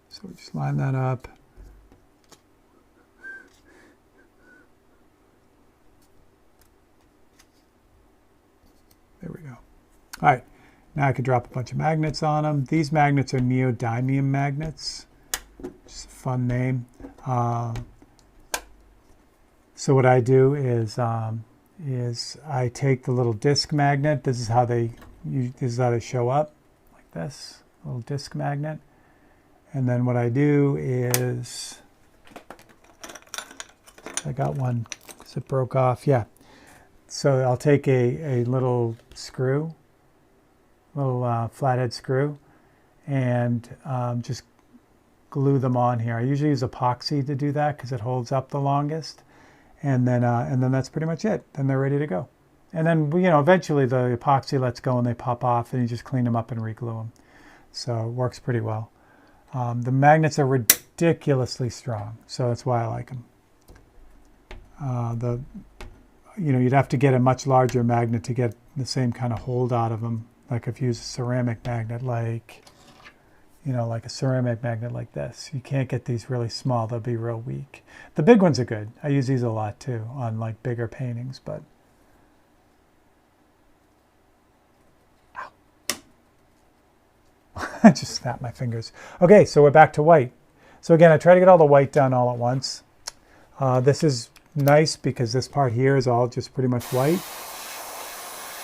So we just line that up. There we go. All right, now I can drop a bunch of magnets on them. These magnets are neodymium magnets. Just a fun name. So what I do is I take the little disc magnet. This is how they show up, like this, a little disc magnet. And then what I do is, I got one because it broke off. Yeah. So I'll take a little screw, little flathead screw, and just glue them on here. I usually use epoxy to do that because it holds up the longest. And then that's pretty much it. Then they're ready to go. And then, you know, eventually the epoxy lets go and they pop off, and you just clean them up and re-glue them. So it works pretty well. The magnets are ridiculously strong, so that's why I like them. You know, you'd have to get a much larger magnet to get the same kind of hold out of them. Like if you use a ceramic magnet, like, you know, like a ceramic magnet like this. You can't get these really small. They'll be real weak. The big ones are good. I use these a lot too on like bigger paintings, but. Ow. I just snapped my fingers. Okay, so we're back to white. So again, I try to get all the white done all at once. This is nice because this part here is all just pretty much white.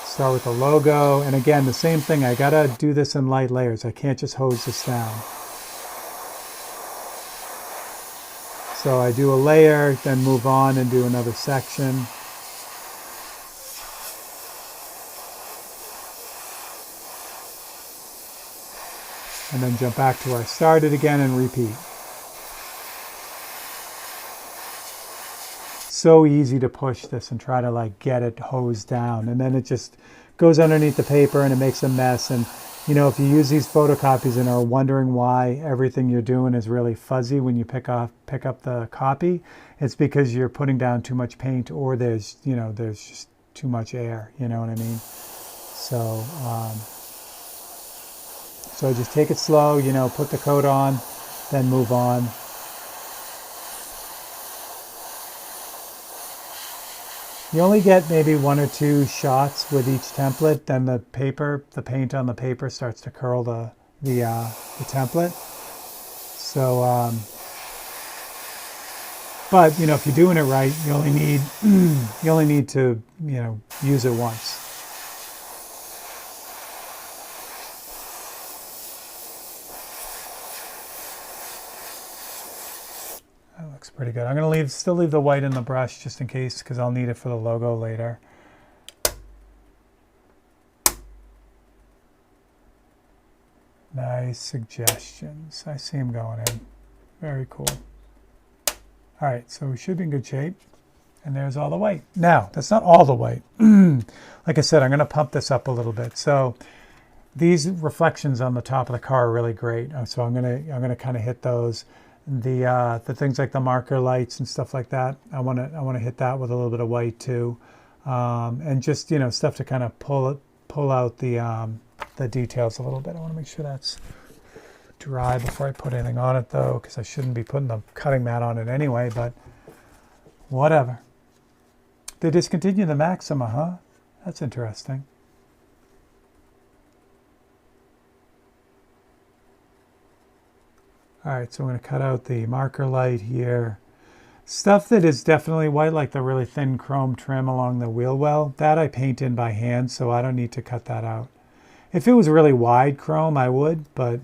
Start with the logo, and again, the same thing. I gotta do this in light layers. I can't just hose this down. So I do a layer, then move on and do another section. And then jump back to where I started again and repeat. So easy to push this and try to like get it hosed down, and then it just goes underneath the paper and it makes a mess. And you know, if you use these photocopies and are wondering why everything you're doing is really fuzzy when you pick up the copy, it's because you're putting down too much paint, or there's just too much air, you know what I mean? So so just take it slow, you know, put the coat on, then move on. You only get maybe 1 or 2 shots with each template, then the paint on the paper starts to curl the template. So, but you know, if you're doing it right, you only need to, you know, use it once. That looks pretty good. I'm going to still leave the white in the brush just in case, because I'll need it for the logo later. Nice suggestions. I see them going in. Very cool. All right, so we should be in good shape. And there's all the white. Now, that's not all the white. Like I said, I'm going to pump this up a little bit. So these reflections on the top of the car are really great. So I'm going to kind of hit those. The things like the marker lights and stuff like that, I want to hit that with a little bit of white too, and just, you know, stuff to kind of pull out the details a little bit. I want to make sure that's dry before I put anything on it though, because I shouldn't be putting the cutting mat on it anyway. But whatever. They discontinued the Maxima, huh? That's interesting. All right, so I'm going to cut out the marker light here. Stuff that is definitely white, like the really thin chrome trim along the wheel well, that I paint in by hand, so I don't need to cut that out. If it was really wide chrome, I would, but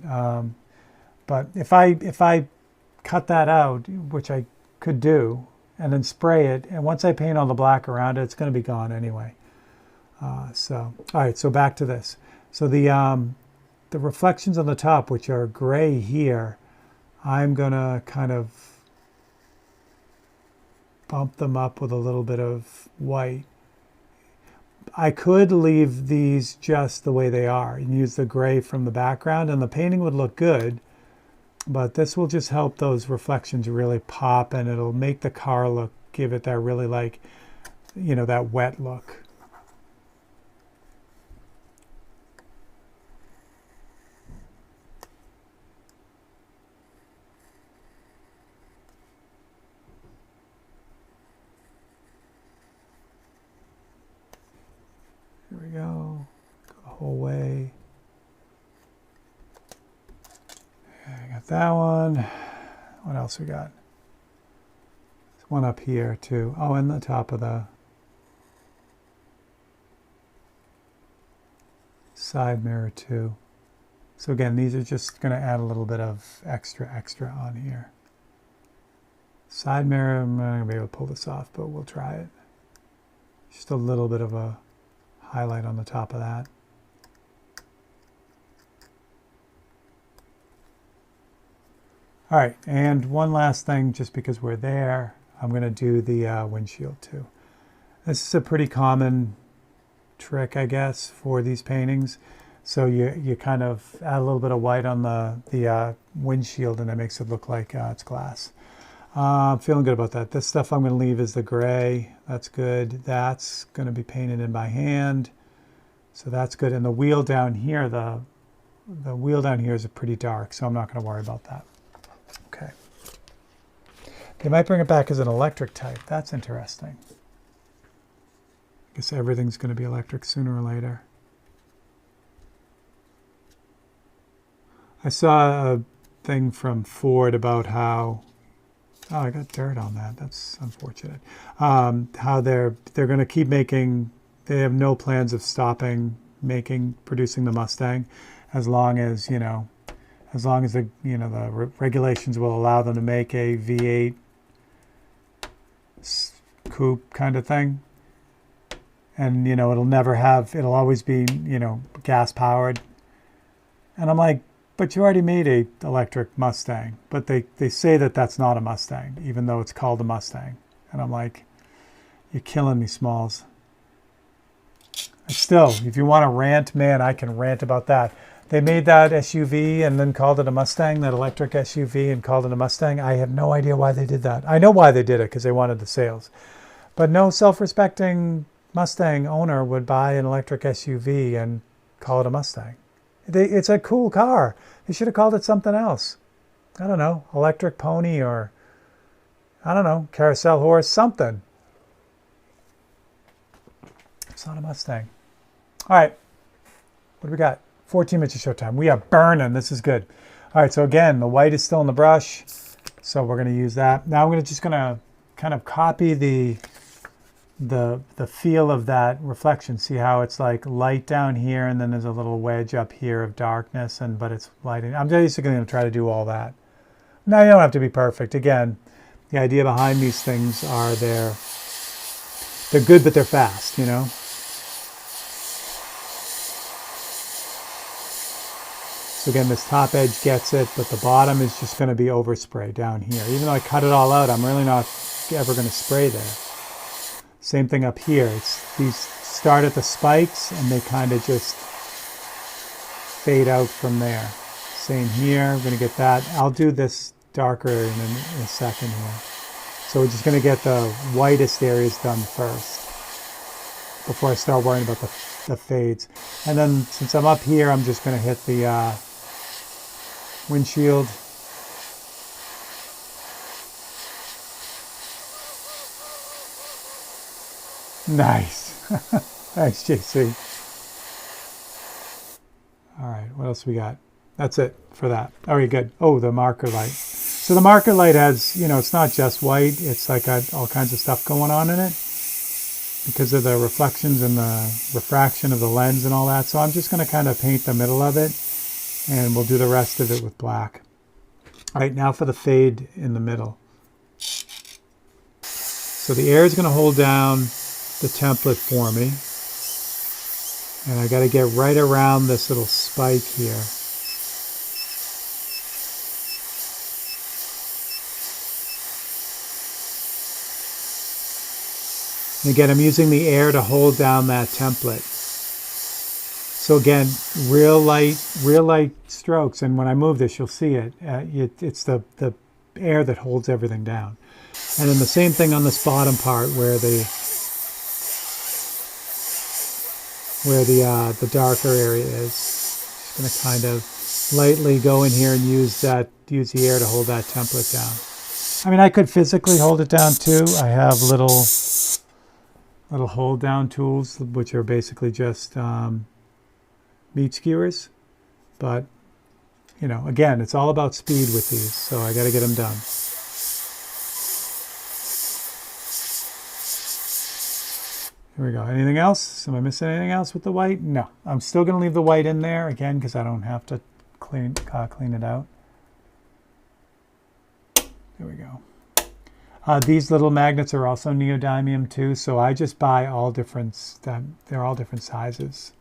if I cut that out, which I could do, and then spray it, and once I paint all the black around it, it's going to be gone anyway. All right, so back to this. So the reflections on the top, which are gray here, I'm going to kind of bump them up with a little bit of white. I could leave these just the way they are and use the gray from the background, and the painting would look good, But this will just help those reflections really pop, and it'll make the car look, give it that really like, you know, that wet look. Here we go. Go the whole way. I got that one. What else we got? There's one up here too. Oh, and the top of the side mirror too. So again, these are just going to add a little bit of extra on here. Side mirror, I'm not going to be able to pull this off, but we'll try it. Just a little bit of a highlight on the top of that. All right, and one last thing, just because we're there, I'm going to do the windshield too. This is a pretty common trick, I guess, for these paintings. So you kind of add a little bit of white on the windshield, and it makes it look like it's glass. I'm feeling good about that. This stuff I'm going to leave is the gray. That's good. That's going to be painted in by hand. So that's good. And the wheel down here, the wheel down here is pretty dark, so I'm not going to worry about that. Okay. They might bring it back as an electric type. That's interesting. I guess everything's going to be electric sooner or later. I saw a thing from Ford about how, oh, I got dirt on that. That's unfortunate. How they're going to keep making, they have no plans of stopping producing the Mustang, as long as, you know, as long as the regulations will allow them to make a V8 coupe kind of thing. And, you know, it'll always be, you know, gas powered. And I'm like, but you already made a electric Mustang. But they say that that's not a Mustang, even though it's called a Mustang. And I'm like, you're killing me, Smalls. Still, if you want to rant, man, I can rant about that. They made that SUV and then called it a Mustang, that electric SUV, and called it a Mustang. I have no idea why they did that. I know why they did it, because they wanted the sales. But no self-respecting Mustang owner would buy an electric SUV and call it a Mustang. It's a cool car. They should have called it something else. I don't know, electric pony, or I don't know, carousel horse, something. It's not a Mustang. All right, what do we got? 14 minutes of show time. We are burning. This is good. All right, so again, the white is still in the brush, so we're going to use that. Now I'm just going to kind of copy the feel of that reflection. See how it's like light down here, and then there's a little wedge up here of darkness, but it's lighting. I'm basically going to try to do all that. Now, you don't have to be perfect. Again, the idea behind these things are they're good, but they're fast, you know? So again, this top edge gets it, but the bottom is just going to be overspray down here. Even though I cut it all out, I'm really not ever going to spray there. Same thing up here. These start at the spikes, and they kind of just fade out from there. Same here. I'm going to get that. I'll do this darker in a second here. So we're just going to get the whitest areas done first before I start worrying about the fades. And then since I'm up here, I'm just going to hit the windshield. Nice. Thanks, JC. All right, what else we got? That's it for that. All right, good. Oh, the marker light. So the marker light has, you know, it's not just white. It's like got all kinds of stuff going on in it because of the reflections and the refraction of the lens and all that. So I'm just going to kind of paint the middle of it, and we'll do the rest of it with black. All right, now for the fade in the middle. So the air is going to hold down the template for me. And I got to get right around this little spike here. And again, I'm using the air to hold down that template. So again, real light strokes. And when I move this, you'll see it. It's the air that holds everything down. And then the same thing on this bottom part where the darker area is. Just going to kind of lightly go in here and use the air to hold that template down. I mean, I could physically hold it down too. I have little hold down tools, which are basically just meat skewers. But, you know, again, it's all about speed with these, so I got to get them done. Here we go. Anything else? Am I missing anything else with the white? No. I'm still going to leave the white in there, again, because I don't have to clean it out. There we go. These little magnets are also neodymium too, so I just buy all different, they're all different sizes.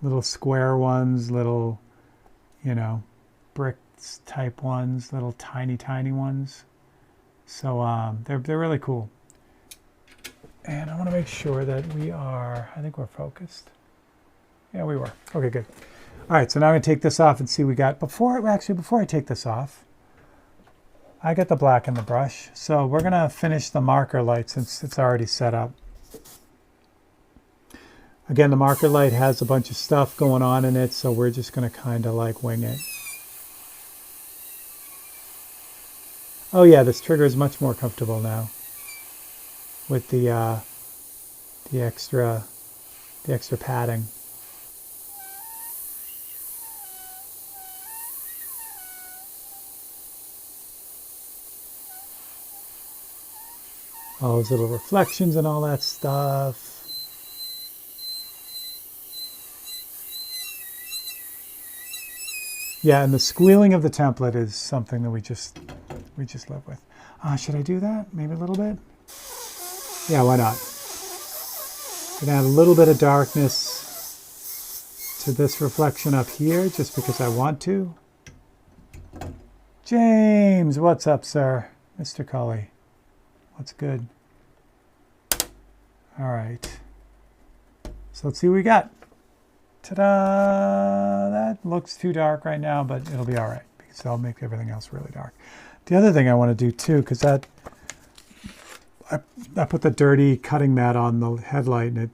Little square ones, little, you know, bricks type ones, little tiny ones. So they're really cool. And I want to make sure that I think we're focused. Yeah, we were. Okay, good. All right, so now I'm going to take this off and see what we got. Before I take this off, I got the black in the brush. So we're going to finish the marker light since it's already set up. Again, the marker light has a bunch of stuff going on in it, so we're just going to kind of like wing it. Oh yeah, this trigger is much more comfortable now with the extra padding. All those little reflections and all that stuff. Yeah, and the squealing of the template is something that we just live with. Should I do that? Maybe a little bit? Yeah, why not? Gonna add a little bit of darkness to this reflection up here, just because I want to. James, what's up, sir? Mr. Cully, what's good? All right. So let's see what we got. Ta-da! That looks too dark right now, but it'll be all right because I'll make everything else really dark. The other thing I want to do too, because I put the dirty cutting mat on the headlight and it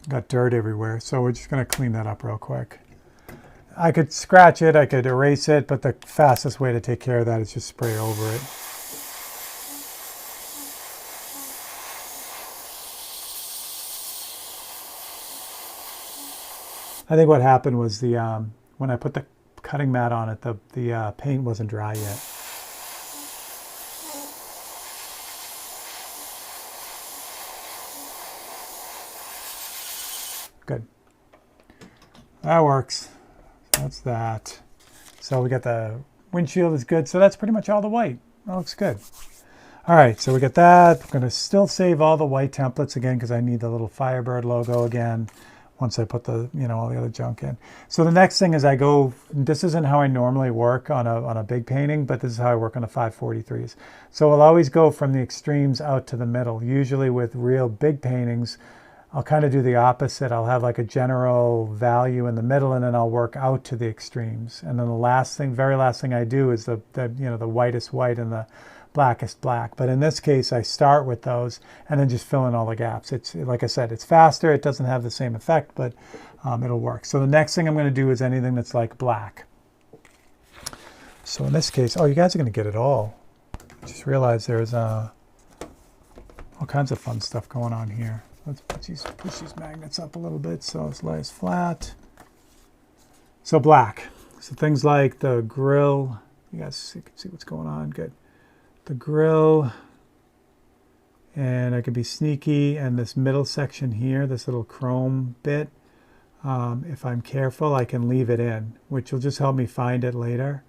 got dirt everywhere. So we're just going to clean that up real quick. I could scratch it, I could erase it, but the fastest way to take care of that is just spray over it. I think what happened was when I put the cutting mat on it, the paint wasn't dry yet. Good. That works. That's that. So we got the windshield is good. So that's pretty much all the white. That looks good. All right, so we got that. I'm going to still save all the white templates again because I need the little Firebird logo again. Once I put the, all the other junk in. So the next thing is this isn't how I normally work on a big painting, but this is how I work on the 543s. So I'll always go from the extremes out to the middle. Usually with real big paintings, I'll kind of do the opposite. I'll have like a general value in the middle and then I'll work out to the extremes. And then the very last thing I do is the whitest white and the blackest black. But in this case, I start with those and then just fill in all the gaps. It's like I said, it's faster. It doesn't have the same effect, but it'll work. So the next thing I'm going to do is anything that's like black. So in this case, you guys are going to get it all. I just realized there's all kinds of fun stuff going on here. Let's push these magnets up a little bit so it lays flat. So black. So things like the grill. You guys can see what's going on. Good. The grill, and I could be sneaky, and this middle section here, this little chrome bit, if I'm careful, I can leave it in, which will just help me find it later.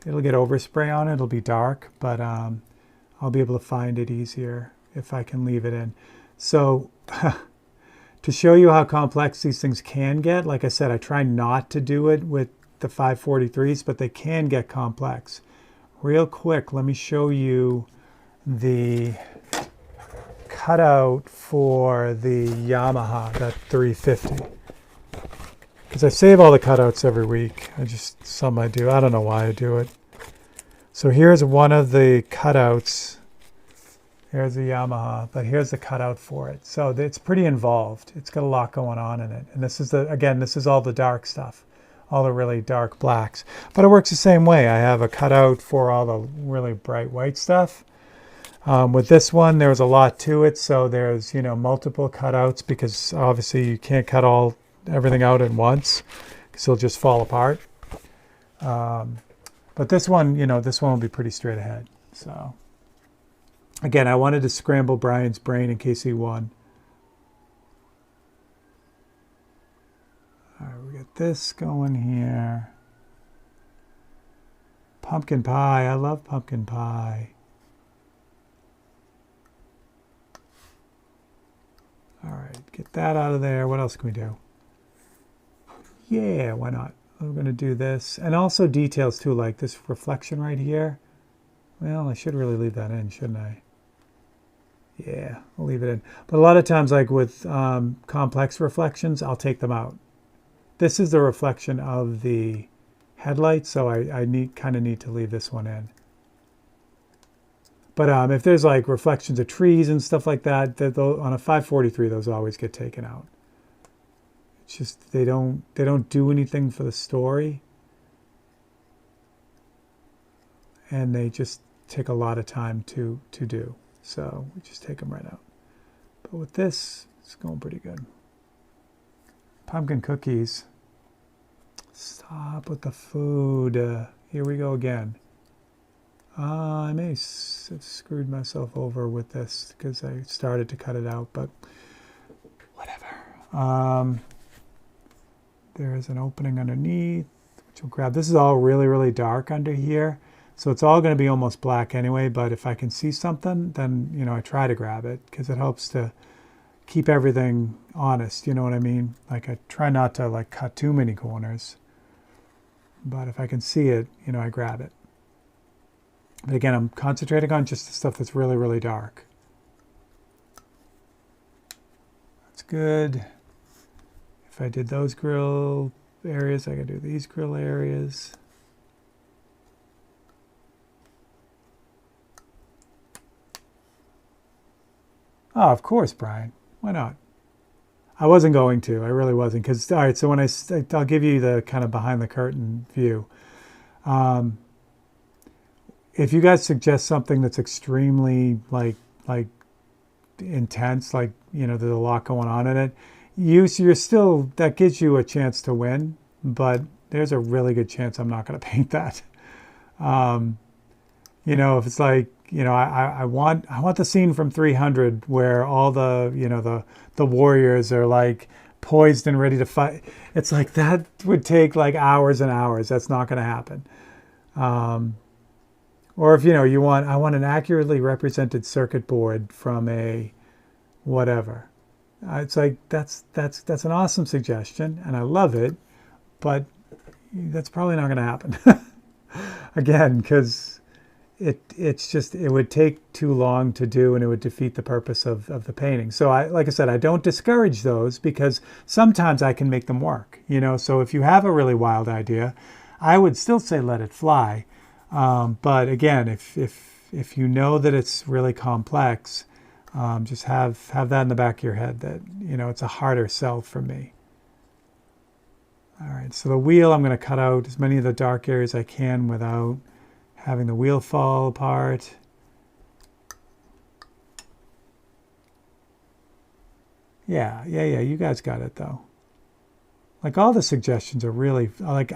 It'll get overspray on it, it'll be dark, but I'll be able to find it easier if I can leave it in. So to show you how complex these things can get, like I said, I try not to do it with the 543s, but they can get complex. Real quick, let me show you the cutout for the Yamaha, that 350. because I save all the cutouts every week. Some I do. I don't know why I do it. So here's one of the cutouts. Here's the Yamaha, but here's the cutout for it. So it's pretty involved. It's got a lot going on in it. And this is this is all the dark stuff, all the really dark blacks. But it works the same way. I have a cutout for all the really bright white stuff. With this one, there's a lot to it. So there's, multiple cutouts, because obviously you can't cut everything out at once, because it'll just fall apart. But this one, this one will be pretty straight ahead. So again, I wanted to scramble Brian's brain in case he won. All right, we got this going here. Pumpkin pie. I love pumpkin pie. All right, get that out of there. What else can we do? Yeah, why not? We're going to do this. And also details too, like this reflection right here. Well, I should really leave that in, shouldn't I? Yeah, I'll leave it in. But a lot of times, like with complex reflections, I'll take them out. This is the reflection of the headlight, so I kind of need to leave this one in. But if there's like reflections of trees and stuff like that, on a 543, those always get taken out. It's just they don't do anything for the story, and they just take a lot of time to do. So we just take them right out. But with this, it's going pretty good. Pumpkin cookies. Stop with the food. Here we go again. I may have screwed myself over with this because I started to cut it out, but whatever. There is an opening underneath, which we'll grab. This is all really, really dark under here. So it's all going to be almost black anyway, but if I can see something, then, I try to grab it because it helps to keep everything honest, you know what I mean? Like I try not to like cut too many corners, but if I can see it, I grab it. But again, I'm concentrating on just the stuff that's really, really dark. That's good. If I did those grill areas, I could do these grill areas. Oh, of course, Brian. Why not? I wasn't going to. I really wasn't. Because, all right, so I'll give you the kind of behind the curtain view. If you guys suggest something that's extremely like intense, like, there's a lot going on in it, you're still, that gives you a chance to win, but there's a really good chance I'm not going to paint that. If it's like, I want the scene from 300 where all the warriors are like poised and ready to fight. It's like that would take like hours and hours. That's not going to happen. Or if I want an accurately represented circuit board from a whatever. It's like that's an awesome suggestion and I love it, but that's probably not going to happen. Again, because it would take too long to do and it would defeat the purpose of the painting. So like I said, I don't discourage those because sometimes I can make them work, so if you have a really wild idea, I would still say let it fly. But again, if you know that it's really complex, just have that in the back of your head that, it's a harder sell for me. All right, so the wheel, I'm going to cut out as many of the dark areas I can without having the wheel fall apart. Yeah, you guys got it though. Like all the suggestions are really, like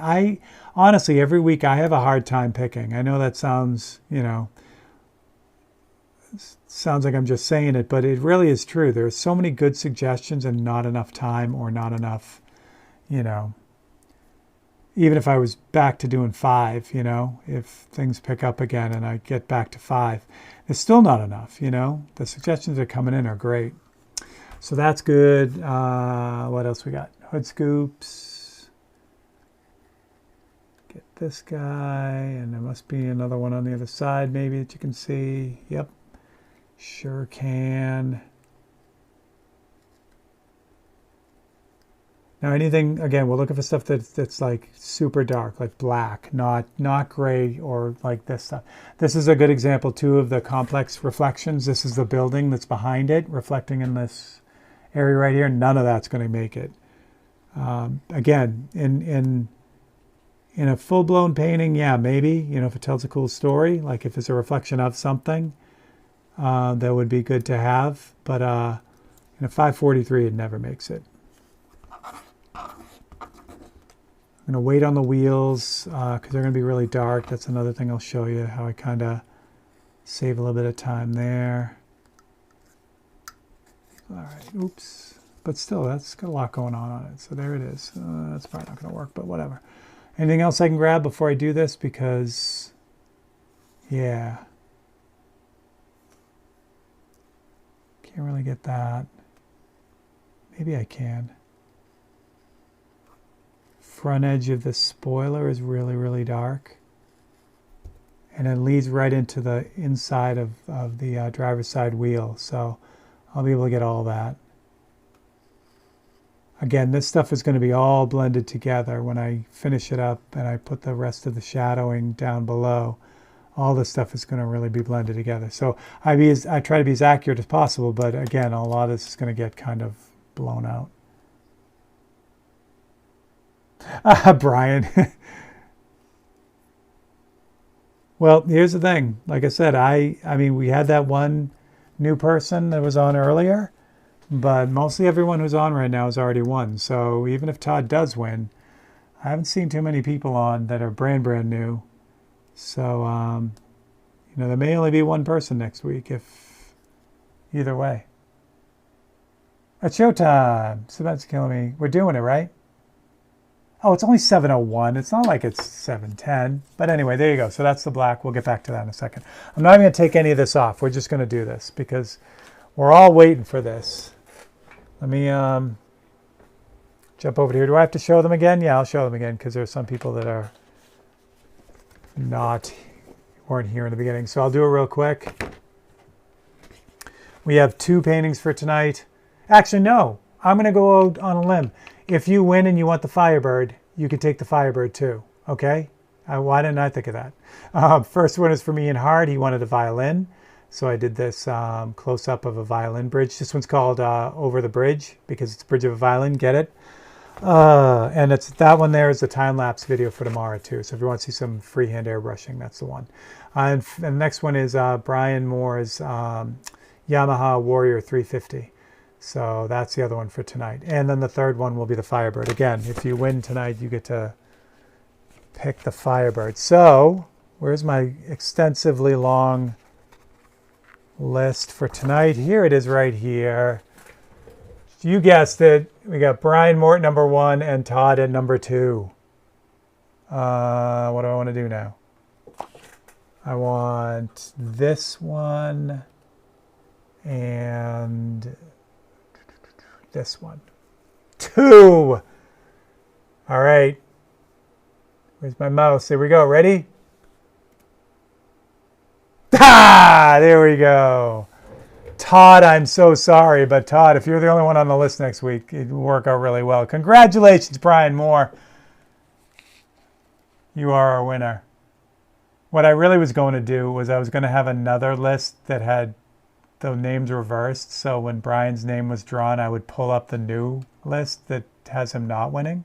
honestly, every week I have a hard time picking. I know that sounds like I'm just saying it, but it really is true. There are so many good suggestions and not enough time or not enough, even if I was back to doing 5, if things pick up again and I get back to 5, it's still not enough, The suggestions that are coming in are great. So that's good. What else we got? Hood scoops. Get this guy, and there must be another one on the other side maybe that you can see. Yep, sure can. Now anything, again, we're looking for stuff that's like super dark, like black, not gray or like this stuff. This is a good example too of the complex reflections. This is the building that's behind it reflecting in this area right here. None of that's going to make it. Again, in a full-blown painting, yeah, maybe, you know, if it tells a cool story, like if it's a reflection of something, that would be good to have. But in a 543, it never makes it. I'm going to wait on the wheels because they're going to be really dark. That's another thing I'll show you, how I kind of save a little bit of time there. All right, oops. But still, that's got a lot going on it. So there it is. That's probably not going to work, but whatever. Anything else I can grab before I do this? Because, yeah. Can't really get that. Maybe I can. Front edge of the spoiler is really, really dark. And it leads right into the inside of the driver's side wheel. So I'll be able to get all that. Again, this stuff is going to be all blended together when I finish it up and I put the rest of the shadowing down below. All this stuff is going to really be blended together. So I try to be as accurate as possible, but again, a lot of this is going to get kind of blown out. Brian. Well, here's the thing. Like I said, I mean, we had that one new person that was on earlier, but mostly everyone who's on right now has already won. So even if Todd does win, I haven't seen too many people on that are brand new. So, you know, there may only be one person next week if either way. It's showtime. Sabat's killing me. We're doing it, right? Oh, it's only 7:01. It's not like it's 7:10. But anyway, there you go. So that's the black. We'll get back to that in a second. I'm not even going to take any of this off. We're just going to do this because we're all waiting for this. Let me jump over here. Do I have to show them again? Yeah, I'll show them again because there's some people that weren't here in the beginning. So I'll do it real quick. We have 2 paintings for tonight. Actually, no. I'm going to go out on a limb. If you win and you want the Firebird, you can take the Firebird too, okay? Why didn't I think of that? First one is from Ian Hard. He wanted a violin. So I did this close-up of a violin bridge. This one's called Over the Bridge because it's a bridge of a violin. Get it? And it's that one there is a time-lapse video for tomorrow too. So if you want to see some freehand airbrushing, that's the one. And the next one is Brian Moore's Yamaha Warrior 350. So that's the other one for tonight. And then the third one will be the Firebird. Again, if you win tonight, you get to pick the Firebird. So where's my extensively long list for tonight? Here it is right here. You guessed it. We got Brian Moore at number 1 and Todd at number 2. What do I want to do now? I want this one and this one. 2. All right. Where's my mouse? Here we go. Ready? Ah, there we go. Todd, I'm so sorry, but Todd, if you're the only one on the list next week, it will work out really well. Congratulations, Brian Moore. You are our winner. What I really was going to do was I was going to have another list that had the names reversed. So when Brian's name was drawn, I would pull up the new list that has him not winning.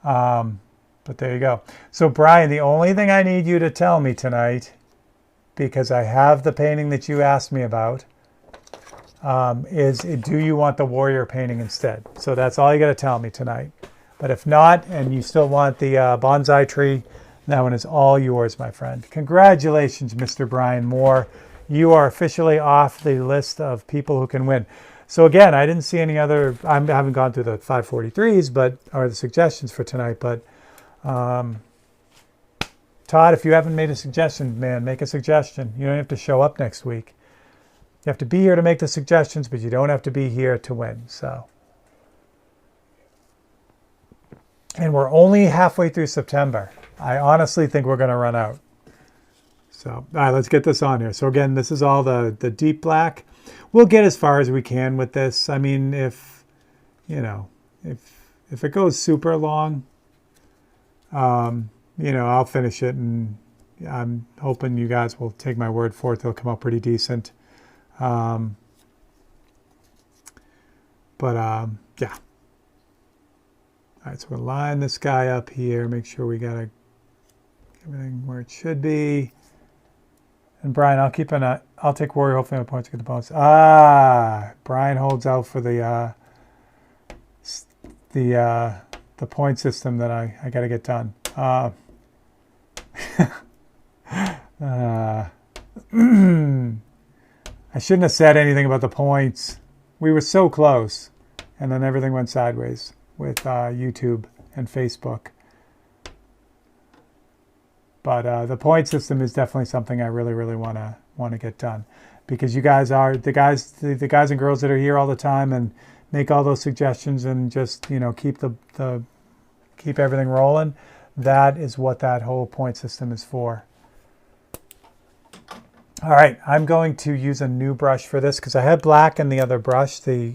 But there you go. So Brian, the only thing I need you to tell me tonight, because I have the painting that you asked me about, is do you want the warrior painting instead? So that's all you got to tell me tonight. But if not, and you still want the bonsai tree, that one is all yours, my friend. Congratulations, Mr. Brian Moore. You are officially off the list of people who can win. So again, I didn't see any other, I haven't gone through the 543s, or the suggestions for tonight, but Todd, if you haven't made a suggestion, man, make a suggestion. You don't have to show up next week. You have to be here to make the suggestions, but you don't have to be here to win. So, and we're only halfway through September. I honestly think we're going to run out. So, all right, let's get this on here. So again, this is all the deep black. We'll get as far as we can with this. I mean, if If it goes super long, you know, I'll finish it, and I'm hoping you guys will take my word for it. They'll come out pretty decent. Yeah. All right, so we'll line this guy up here, make sure we got everything where it should be. And Brian, I'll keep an eye. I'll take Warrior, hopefully the points get the bonus. Brian holds out for the point system that I got to get done. I shouldn't have said anything about the points. We were so close, and then everything went sideways with YouTube and Facebook. But the point system is definitely something I really, really want to get done, because you guys are the guys and girls that are here all the time and make all those suggestions and just, you know, keep keep everything rolling. That is what that whole point system is for. All right, I'm going to use a new brush for this because I had black in the other brush, the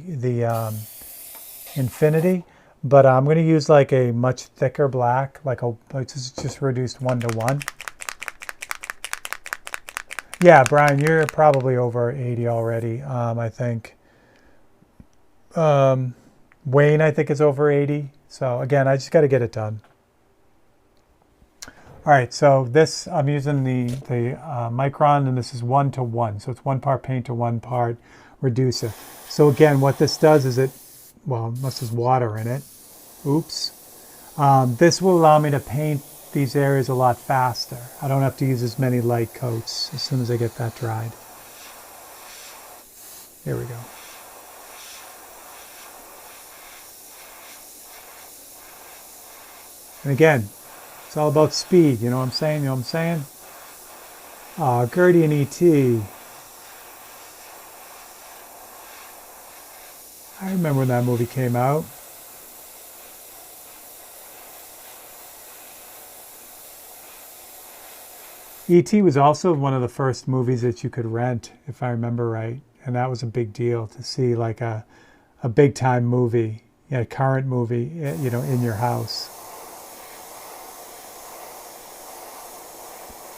Infinity. But I'm going to use like a much thicker black, it's just reduced 1:1. Yeah, Brian, you're probably over 80 already, I think. Wayne, I think, is over 80. So again, I just got to get it done. All right, so this, I'm using the Micron, and this is 1:1. So it's 1 part paint to 1 part reducer. So again, what this does is unless there's water in it. Oops. This will allow me to paint these areas a lot faster. I don't have to use as many light coats as soon as I get that dried. There we go. And again, it's all about speed, you know what I'm saying? You know what I'm saying? Gertie and E.T. I remember when that movie came out. E.T. was also one of the first movies that you could rent, if I remember right. And that was a big deal to see like a big time movie, a current movie, you know, in your house.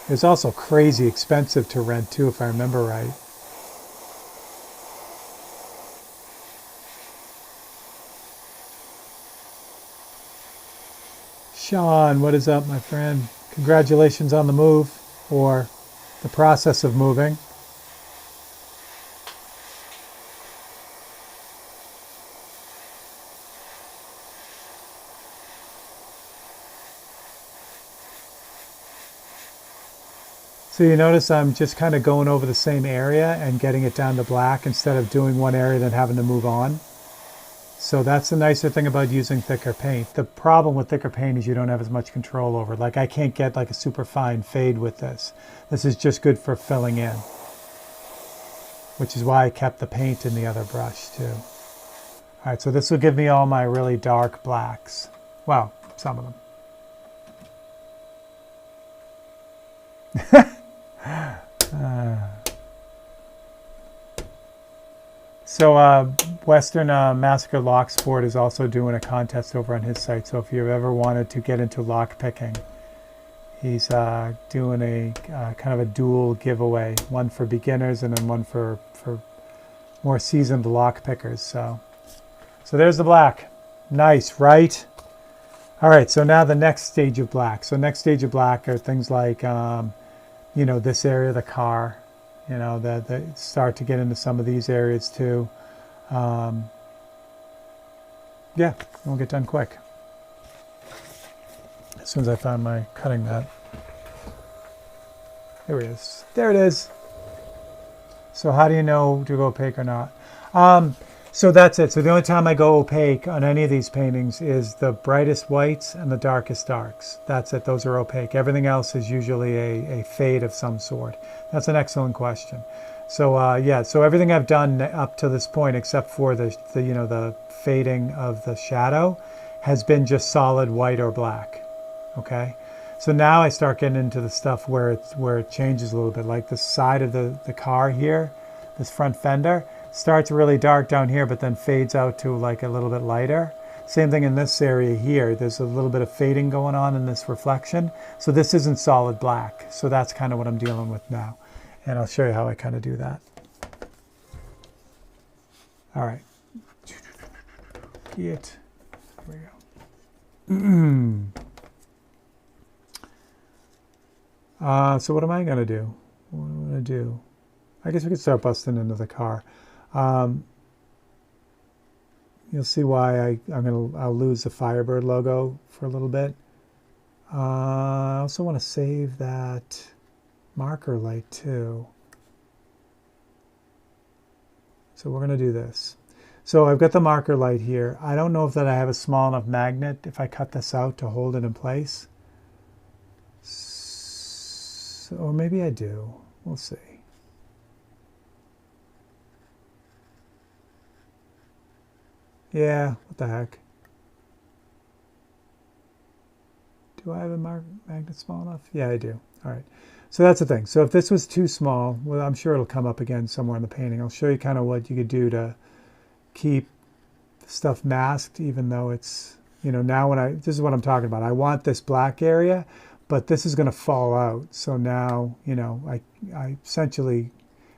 It was also crazy expensive to rent too, if I remember right. Sean, what is up, my friend? Congratulations on the move, or the process of moving. So you notice I'm just kind of going over the same area and getting it down to black instead of doing one area and then having to move on. So that's the nicer thing about using thicker paint. The problem with thicker paint is you don't have as much control over it. Like I can't get like a super fine fade with this. This is just good for filling in, which is why I kept the paint in the other brush too. All right, so this will give me all my really dark blacks. Well, some of them. So Western Massacre Lock Sport is also doing a contest over on his site. So if you've ever wanted to get into lock picking, he's doing a kind of a dual giveaway, one for beginners and then one for more seasoned lock pickers. So there's the black. Nice, right? All right, so now the next stage of black. So next stage of black are things like, you know, this area of the car. You know, that start to get into some of these areas too. Yeah, we'll get done quick. As soon as I find my cutting mat. There it is. There it is. So how do you know to go opaque or not? So that's it. So the only time I go opaque on any of these paintings is the brightest whites and the darkest darks. That's it. Those are opaque. Everything else is usually a fade of some sort. That's an excellent question. So yeah, so everything I've done up to this point, except for the you know, the fading of the shadow, has been just solid white or black. Okay. So now I start getting into the stuff where it changes a little bit, like the side of the car here, this front fender starts really dark down here, but then fades out to like a little bit lighter. Same thing in this area here. There's a little bit of fading going on in this reflection. So this isn't solid black. So that's kind of what I'm dealing with now. And I'll show you how I kind of do that. All right. Here we go. So what am I going to do? What am I going to do? I guess we could start busting into the car. You'll see why I'll lose the Firebird logo for a little bit. I also want to save that marker light too. So we're going to do this. So I've got the marker light here. I don't know if that I have a small enough magnet if I cut this out to hold it in place. So, or maybe I do. We'll see. Yeah, what the heck. Do I have a magnet small enough? Yeah, I do. All right. So that's the thing. So if this was too small, well, I'm sure it'll come up again somewhere in the painting. I'll show you kind of what you could do to keep stuff masked, even though it's, you know, now this is what I'm talking about. I want this black area, but this is going to fall out. So now, you know, I essentially,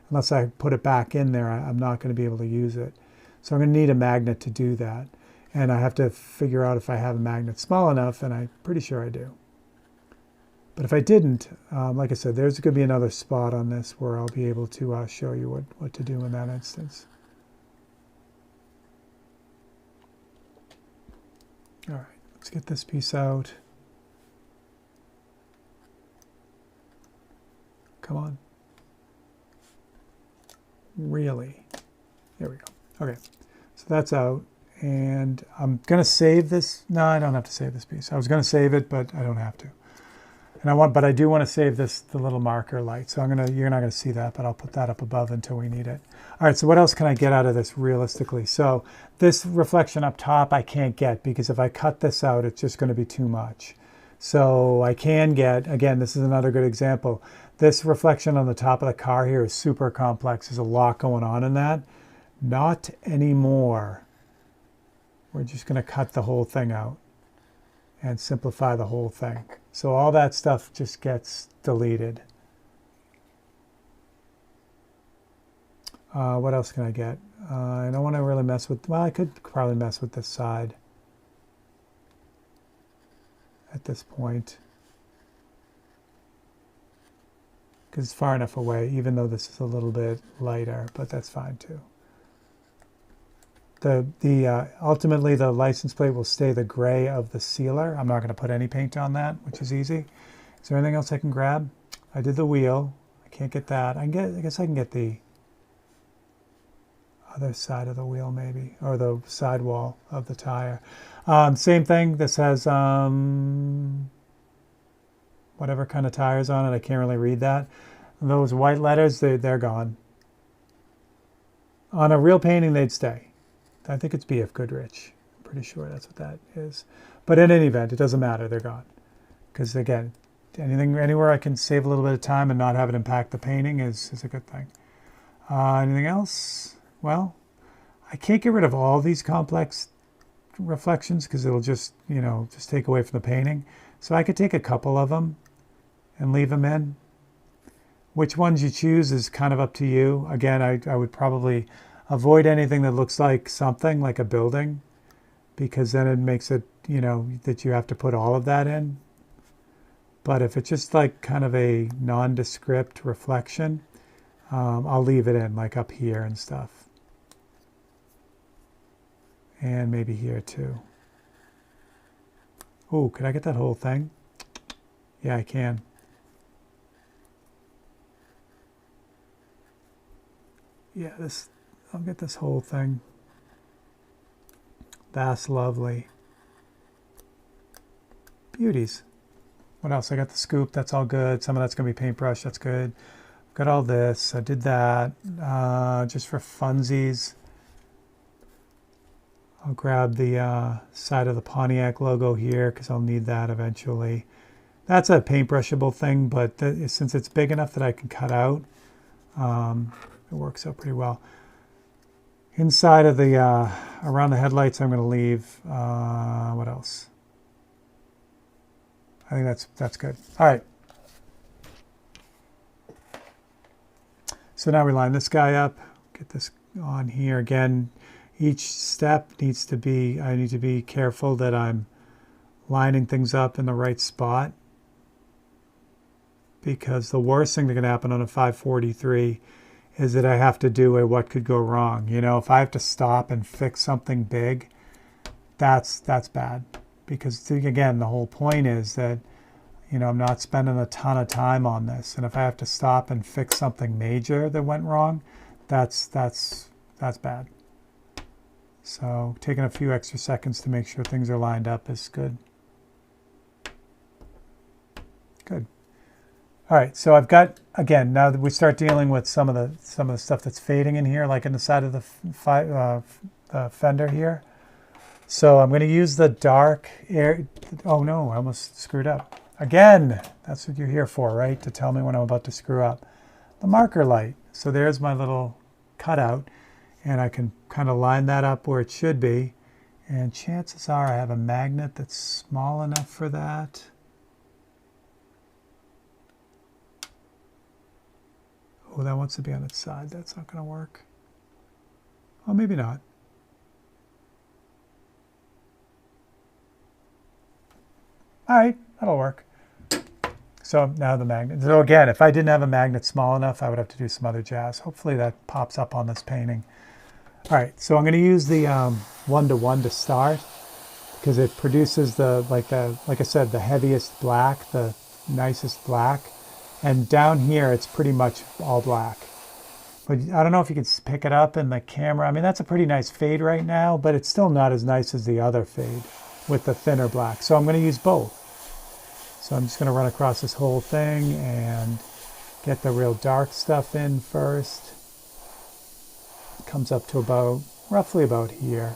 unless I put it back in there, I'm not going to be able to use it. So I'm going to need a magnet to do that. And I have to figure out if I have a magnet small enough, and I'm pretty sure I do. But if I didn't, like I said, there's going to be another spot on this where I'll be able to show you what to do in that instance. All right, let's get this piece out. Come on. Really? There we go. Okay, so that's out. And I'm going to save this. No, I don't have to save this piece. I was going to save it, but I don't have to. And but I do want to save the little marker light. So you're not going to see that, but I'll put that up above until we need it. All right, so what else can I get out of this realistically? So this reflection up top I can't get, because if I cut this out, it's just going to be too much. So I can get, again, this is another good example. This reflection on the top of the car here is super complex. There's a lot going on in that. Not anymore. We're just going to cut the whole thing out and simplify the whole thing. So all that stuff just gets deleted. What else can I get? I don't want to really mess with, well, I could probably mess with this side at this point, because it's far enough away, even though this is a little bit lighter, but that's fine too. Ultimately, the license plate will stay the gray of the sealer. I'm not going to put any paint on that, which is easy. Is there anything else I can grab? I did the wheel. I can't get that. I guess I can get the other side of the wheel maybe, or the sidewall of the tire. Same thing. This has whatever kind of tires on it. I can't really read that. And those white letters, they're gone. On a real painting, they'd stay. I think it's BF Goodrich. I'm pretty sure that's what that is. But in any event, it doesn't matter. They're gone. Because again, anywhere I can save a little bit of time and not have it impact the painting is a good thing. Anything else? Well, I can't get rid of all these complex reflections because it'll just, you know, just take away from the painting. So I could take a couple of them and leave them in. Which ones you choose is kind of up to you. Again, I would probably avoid anything that looks like something like a building, because then it makes it, you know, that you have to put all of that in. But if it's just like kind of a nondescript reflection, I'll leave it in, like up here and stuff. And maybe here too. Oh, could I get that whole thing? Yeah, I can. Yeah, I'll get this whole thing. That's lovely. Beauties. What else? I got the scoop. That's all good. Some of that's going to be paintbrush. That's good. Got all this. I did that just for funsies. I'll grab the side of the Pontiac logo here because I'll need that eventually. That's a paintbrushable thing, but since it's big enough that I can cut out, it works out pretty well. Inside of the, around the headlights, I'm going to leave, what else? I think that's good. All right. So now we line this guy up, get this on here. Again, each step needs to be, I need to be careful that I'm lining things up in the right spot, because the worst thing that can happen on a 543 is that I have to do a what could go wrong. You know, if I have to stop and fix something big, that's bad. Because again, the whole point is that, you know, I'm not spending a ton of time on this. And if I have to stop and fix something major that went wrong, that's bad. So taking a few extra seconds to make sure things are lined up is good. Good. All right, so I've got, again, now that we start dealing with some of the stuff that's fading in here, like in the side of the fender here. So I'm going to use the dark air. Oh no, I almost screwed up. Again, that's what you're here for, right? To tell me when I'm about to screw up. The marker light. So there's my little cutout, and I can kind of line that up where it should be. And chances are I have a magnet that's small enough for that. Oh, that wants to be on its side. That's not going to work. Oh, maybe not. All right, that'll work. So now the magnet. So again, if I didn't have a magnet small enough, I would have to do some other jazz. Hopefully that pops up on this painting. All right, so I'm going to use the 1-to-1 to start, because it produces like I said, the heaviest black, the nicest black. And down here, it's pretty much all black. But I don't know if you can pick it up in the camera. I mean, that's a pretty nice fade right now, but it's still not as nice as the other fade with the thinner black. So I'm going to use both. So I'm just going to run across this whole thing and get the real dark stuff in first. It comes up to roughly about here.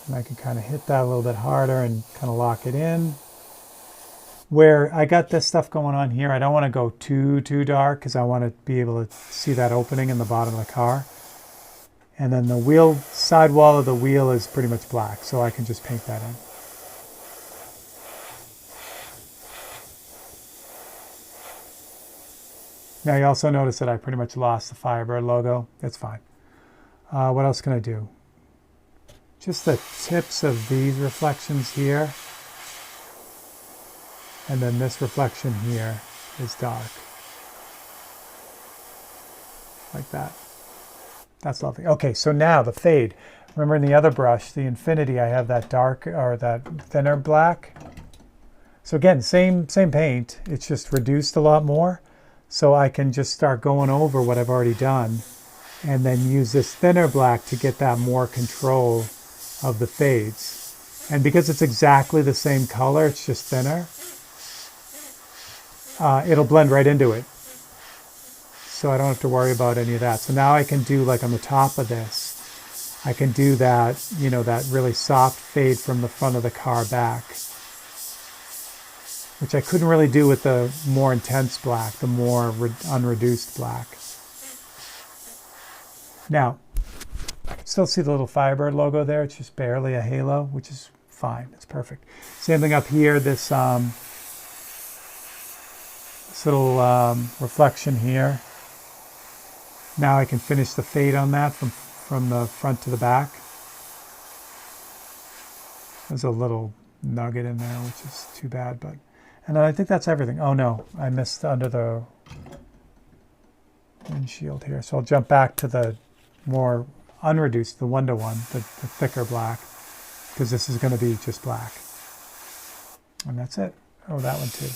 And I can kind of hit that a little bit harder and kind of lock it in. Where I got this stuff going on here, I don't want to go too dark, because I want to be able to see that opening in the bottom of the car. And then the sidewall of the wheel is pretty much black, so I can just paint that in. Now you also notice that I pretty much lost the Firebird logo. It's fine. What else can I do? Just the tips of these reflections here. And then this reflection here is dark. Like that. That's lovely. Okay, so now the fade. Remember in the other brush, the Infinity, I have that dark, or that thinner black. So again, same paint, it's just reduced a lot more. So I can just start going over what I've already done, and then use this thinner black to get that more control of the fades. And because it's exactly the same color, it's just thinner, it'll blend right into it. So I don't have to worry about any of that. So now I can do, like on the top of this, I can do that, you know, that really soft fade from the front of the car back, which I couldn't really do with the more intense black, the more unreduced black. Now, I can still see the little Firebird logo there. It's just barely a halo, which is fine. It's perfect. Same thing up here, this little reflection here. Now I can finish the fade on that from the front to the back. There's a little nugget in there, which is too bad, but... And then I think that's everything. Oh no, I missed under the windshield here. So I'll jump back to the more unreduced, the 1-to-1, the thicker black, because this is going to be just black. And that's it. Oh, that one too.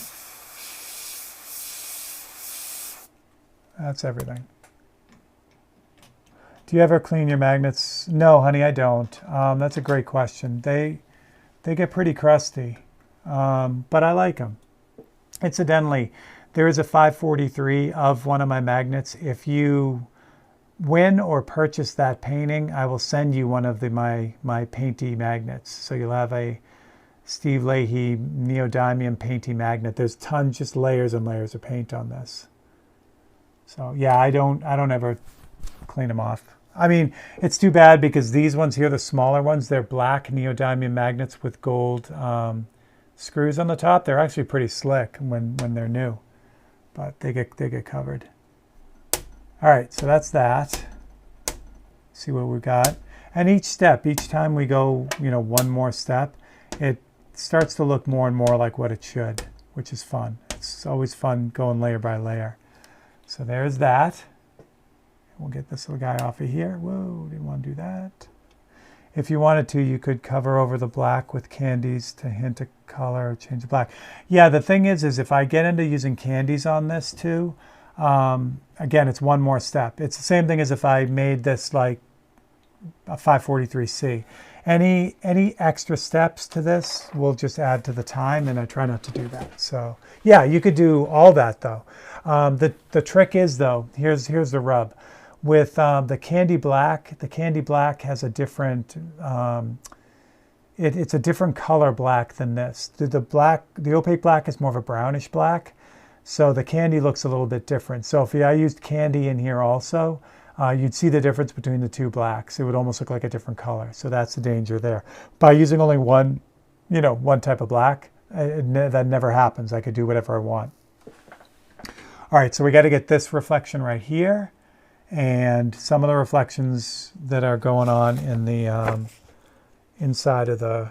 That's everything. Do you ever clean your magnets? No, honey, I don't. That's a great question. They get pretty crusty, but I like them. Incidentally, there is a 543 of one of my magnets. If you win or purchase that painting, I will send you one of my painty magnets. So you'll have a Steve Leahy neodymium painty magnet. There's tons, just layers and layers of paint on this. So yeah, I don't ever clean them off. I mean, it's too bad because these ones here, the smaller ones, they're black neodymium magnets with gold screws on the top. They're actually pretty slick when they're new, but they get covered. All right, so that's that. See what we got. And each step, each time we go, one more step, it starts to look more and more like what it should, which is fun. It's always fun going layer by layer. So there's that. We'll get this little guy off of here. Whoa, didn't want to do that. If you wanted to, you could cover over the black with candies to hint a color, change the black. Yeah, the thing is if I get into using candies on this too, again, it's one more step. It's the same thing as if I made this like a 543C. Any extra steps to this will just add to the time, and I try not to do that. So yeah, you could do all that though. The trick is though, here's the rub. With the candy black has a different, it's a different color black than this. The opaque black is more of a brownish black, so the candy looks a little bit different. So if I used candy in here also, you'd see the difference between the two blacks. It would almost look like a different color. So that's the danger there. By using only one type of black, that never happens. I could do whatever I want. All right, so we got to get this reflection right here, and some of the reflections that are going on in the inside of the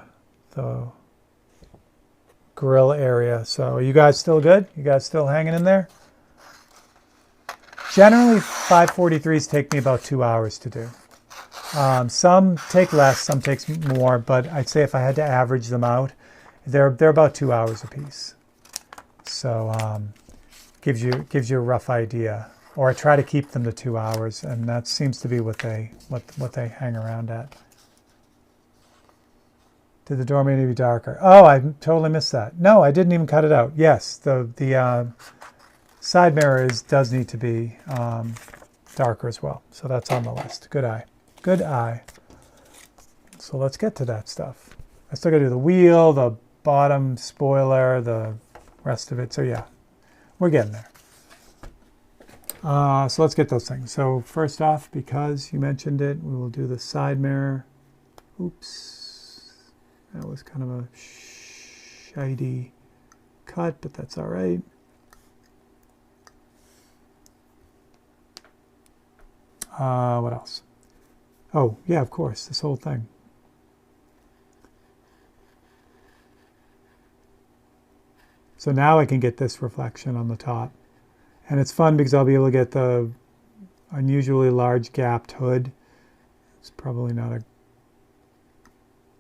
grill area. So are you guys still good? You guys still hanging in there? Generally, 543s take me about 2 hours to do. Some take less, some takes more, but I'd say if I had to average them out, they're about 2 hours a piece. So gives you a rough idea. Or I try to keep them to 2 hours, and that seems to be what they hang around at. Did the door need to be darker? Oh, I totally missed that. No, I didn't even cut it out. Yes, the side mirror does need to be darker as well. So that's on the list. Good eye. Good eye. So let's get to that stuff. I still got to do the wheel, the bottom spoiler, the rest of it. So yeah, we're getting there. So let's get those things. So first off, because you mentioned it, we will do the side mirror. Oops. That was kind of a shady cut, but that's all right. What else? Oh, yeah, of course, this whole thing. So now I can get this reflection on the top. And it's fun because I'll be able to get the unusually large gapped hood. It's probably not a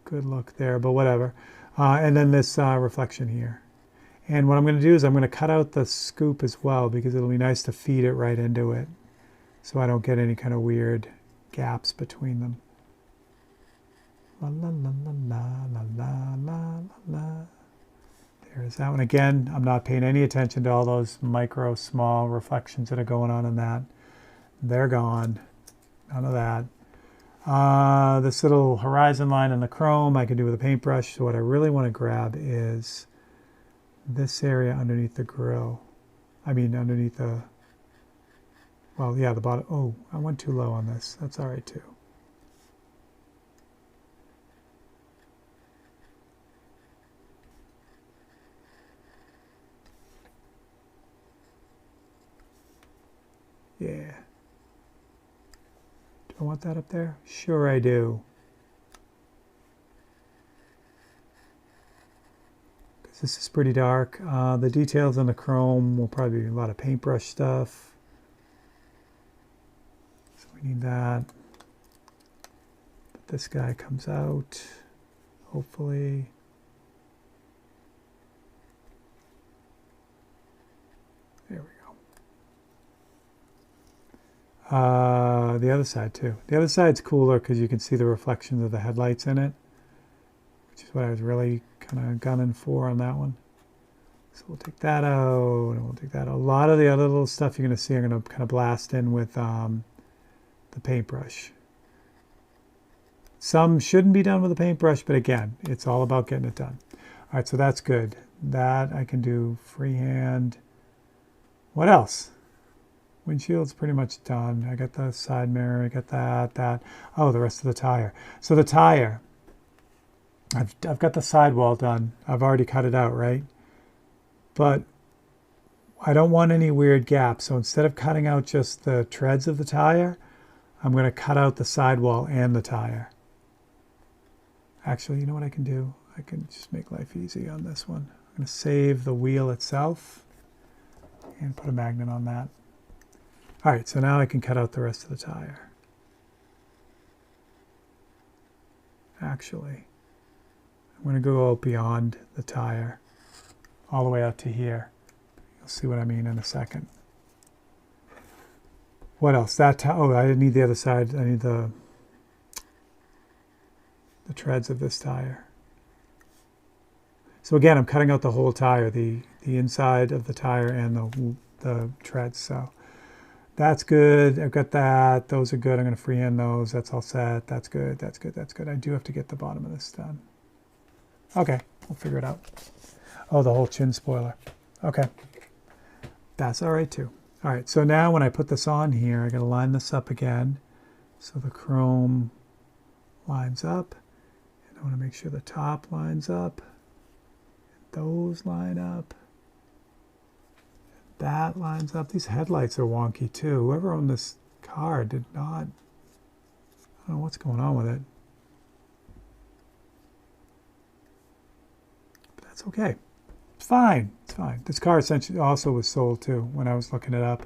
good look there, but whatever. And then this reflection here. And what I'm going to do is I'm going to cut out the scoop as well because it'll be nice to feed it right into it, so I don't get any kind of weird gaps between them. La la la la la la la la. There's that one. Again, I'm not paying any attention to all those micro, small reflections that are going on in that. They're gone. None of that. This little horizon line in the chrome I can do with a paintbrush. So what I really want to grab is this area underneath the grill. I mean, underneath the... Well, yeah, the bottom. Oh, I went too low on this. That's all right, too. Yeah. Do I want that up there? Sure I do. Because this is pretty dark. The details on the chrome will probably be a lot of paintbrush stuff. So we need that. But this guy comes out, hopefully. There we go. The other side too. The other side's cooler because you can see the reflections of the headlights in it, which is what I was really kind of gunning for on that one. So we'll take that out, and we'll take that out. A lot of the other little stuff you're going to see I'm going to kind of blast in with the paintbrush. Some shouldn't be done with a paintbrush, but again, it's all about getting it done. All right, so that's good. That I can do freehand. What else? Windshield's pretty much done. I got the side mirror, I got that. Oh, the rest of the tire. So the tire, I've got the sidewall done. I've already cut it out, right? But I don't want any weird gaps. So instead of cutting out just the treads of the tire, I'm going to cut out the sidewall and the tire. Actually, you know what I can do? I can just make life easy on this one. I'm going to save the wheel itself and put a magnet on that. All right, so now I can cut out the rest of the tire. Actually, I'm going to go out beyond the tire, all the way out to here. You'll see what I mean in a second. What else? Oh, I didn't need the other side. I need the treads of this tire. So again, I'm cutting out the whole tire, the inside of the tire and the treads. So that's good. I've got that. Those are good. I'm going to freehand those. That's all set. That's good. That's good. That's good. I do have to get the bottom of this done. Okay, we'll figure it out. Oh, the whole chin spoiler. Okay, that's all right too. All right, so now when I put this on here, I got to line this up again. So the chrome lines up. And I want to make sure the top lines up. Those line up. That lines up. These headlights are wonky too. Whoever owned this car did not, I don't know what's going on with it. But that's okay. It's fine. It's fine. This car essentially also was sold too when I was looking it up.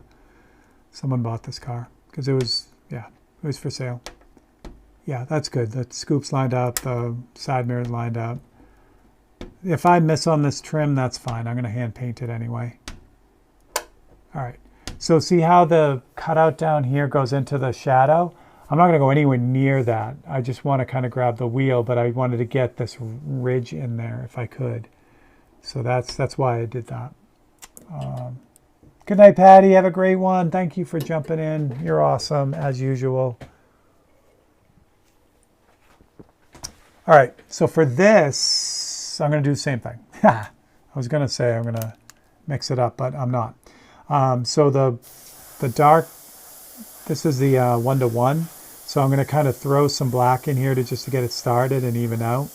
Someone bought this car because it was, yeah, it was for sale. Yeah, that's good. The scoops lined up, the side mirrors lined up. If I miss on this trim, that's fine. I'm going to hand paint it anyway. All right. So see how the cutout down here goes into the shadow? I'm not going to go anywhere near that. I just want to kind of grab the wheel, but I wanted to get this ridge in there if I could. So that's why I did that. Good night, Patty. Have a great one. Thank you for jumping in. You're awesome, as usual. All right. So for this, I'm going to do the same thing. I was going to say I'm going to mix it up, but I'm not. So the dark, this is the 1:1. So I'm going to kind of throw some black in here just to get it started and even out.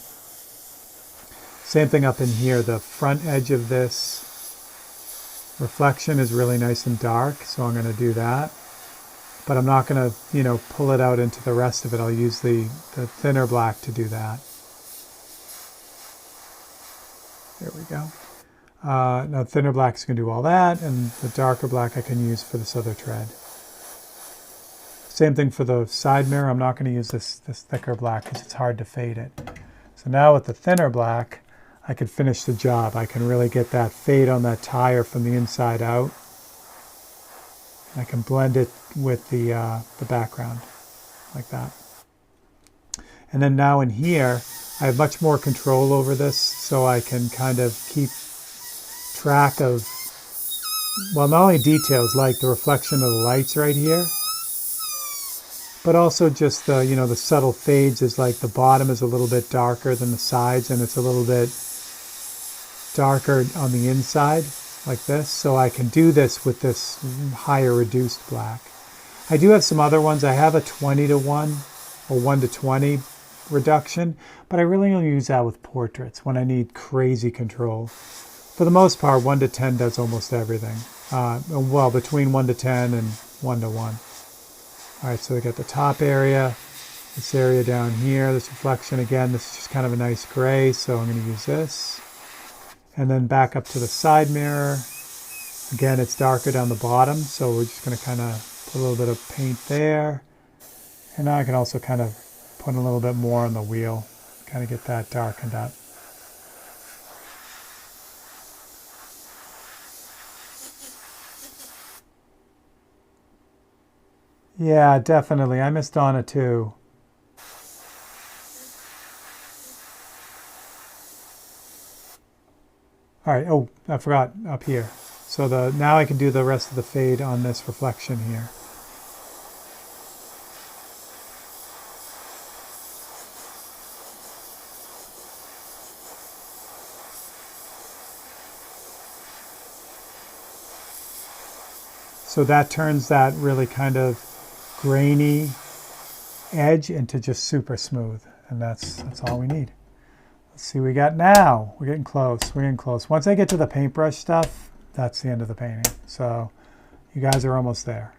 Same thing up in here. The front edge of this reflection is really nice and dark, so I'm going to do that. But I'm not going to, pull it out into the rest of it. I'll use the thinner black to do that. There we go. Now thinner black is going to do all that, and the darker black I can use for this other tread. Same thing for the side mirror. I'm not going to use this thicker black because it's hard to fade it. So now with the thinner black, I can finish the job. I can really get that fade on that tire from the inside out. I can blend it with the background like that. And then now in here, I have much more control over this, so I can kind of keep track of, well, not only details like the reflection of the lights right here, but also just the, the subtle fades is like the bottom is a little bit darker than the sides, and it's a little bit darker on the inside like this. So I can do this with this higher reduced black. I do have some other ones. I have a 20:1 or 1:20 reduction, but I really only use that with portraits when I need crazy control. For the most part, 1:10 does almost everything. Well, between 1:10 and 1:1. All right, so we got the top area, this area down here, this reflection again. This is just kind of a nice gray, so I'm going to use this. And then back up to the side mirror. Again, it's darker down the bottom, so we're just going to kind of put a little bit of paint there. And now I can also kind of put a little bit more on the wheel, kind of get that darkened up. Yeah, definitely. I miss Donna too. All right. Oh, I forgot up here. So now I can do the rest of the fade on this reflection here. So that turns that really kind of grainy edge into just super smooth. And that's all we need. Let's see what we got now. We're getting close. We're getting close. Once I get to the paintbrush stuff, that's the end of the painting. So you guys are almost there.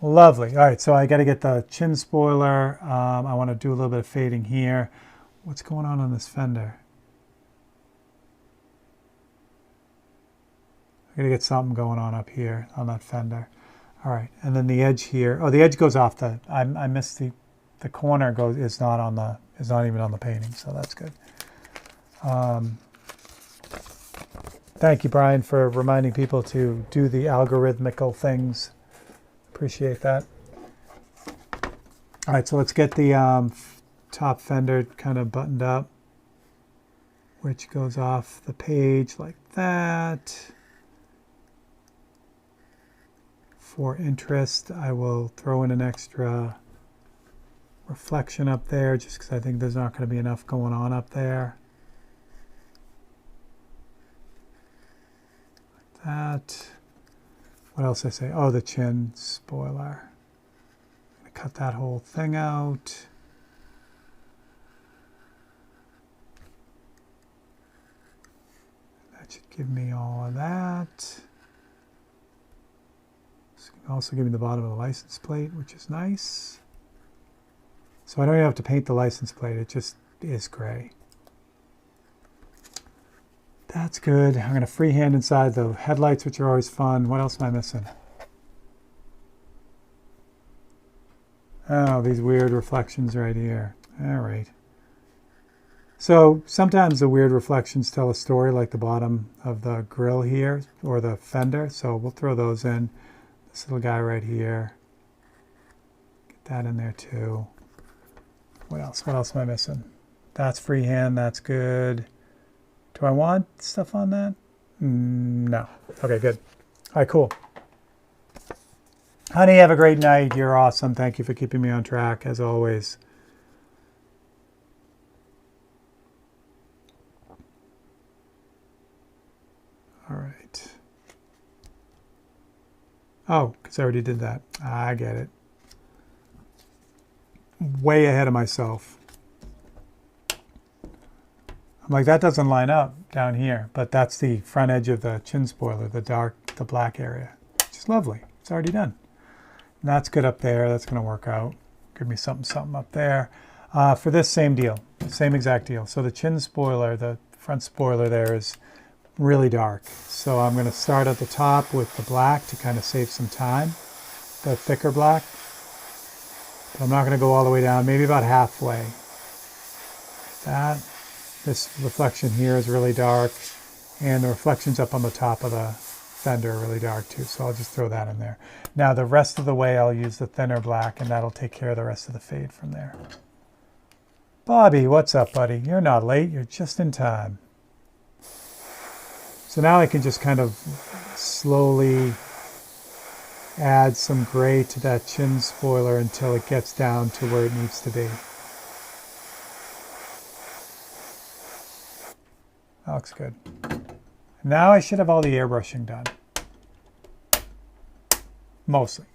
Lovely. All right, so I got to get the chin spoiler. I want to do a little bit of fading here. What's going on this fender? I got to get something going on up here on that fender. All right, and then the edge here. Oh, the edge goes off the. I missed the corner is not even on the painting, so that's good. Thank you, Brian, for reminding people to do the algorithmical things. Appreciate that. All right, so let's get the top fender kind of buttoned up, which goes off the page like that. For interest, I will throw in an extra reflection up there just because I think there's not going to be enough going on up there. Like that. What else did I say? Oh, the chin spoiler. I'm going to cut that whole thing out. That should give me all of that. Also give me the bottom of the license plate, which is nice. So I don't even have to paint the license plate. It just is gray. That's good. I'm going to freehand inside the headlights, which are always fun. What else am I missing? Oh, these weird reflections right here. All right. So sometimes the weird reflections tell a story, like the bottom of the grill here or the fender. So we'll throw those in. This little guy right here. Get that in there too. What else? What else am I missing? That's freehand. That's good. Do I want stuff on that? No. Okay, good. All right, cool. Honey, have a great night. You're awesome. Thank you for keeping me on track, as always. All right. Oh, because I already did that. I get it. Way ahead of myself. I'm like, that doesn't line up down here, but that's the front edge of the chin spoiler, the black area. Which is lovely. It's already done. And that's good up there. That's going to work out. Give me something up there. For this, same deal. Same exact deal. So the chin spoiler, the front spoiler there is really dark. So I'm going to start at the top with the black to kind of save some time, the thicker black. But I'm not going to go all the way down, maybe about halfway. This reflection here is really dark, and the reflections up on the top of the fender are really dark too, so I'll just throw that in there. Now the rest of the way I'll use the thinner black, and that'll take care of the rest of the fade from there. Bobby, what's up, buddy? You're not late, you're just in time. So now I can just kind of slowly add some gray to that chin spoiler until it gets down to where it needs to be. That looks good. Now I should have all the airbrushing done. Mostly,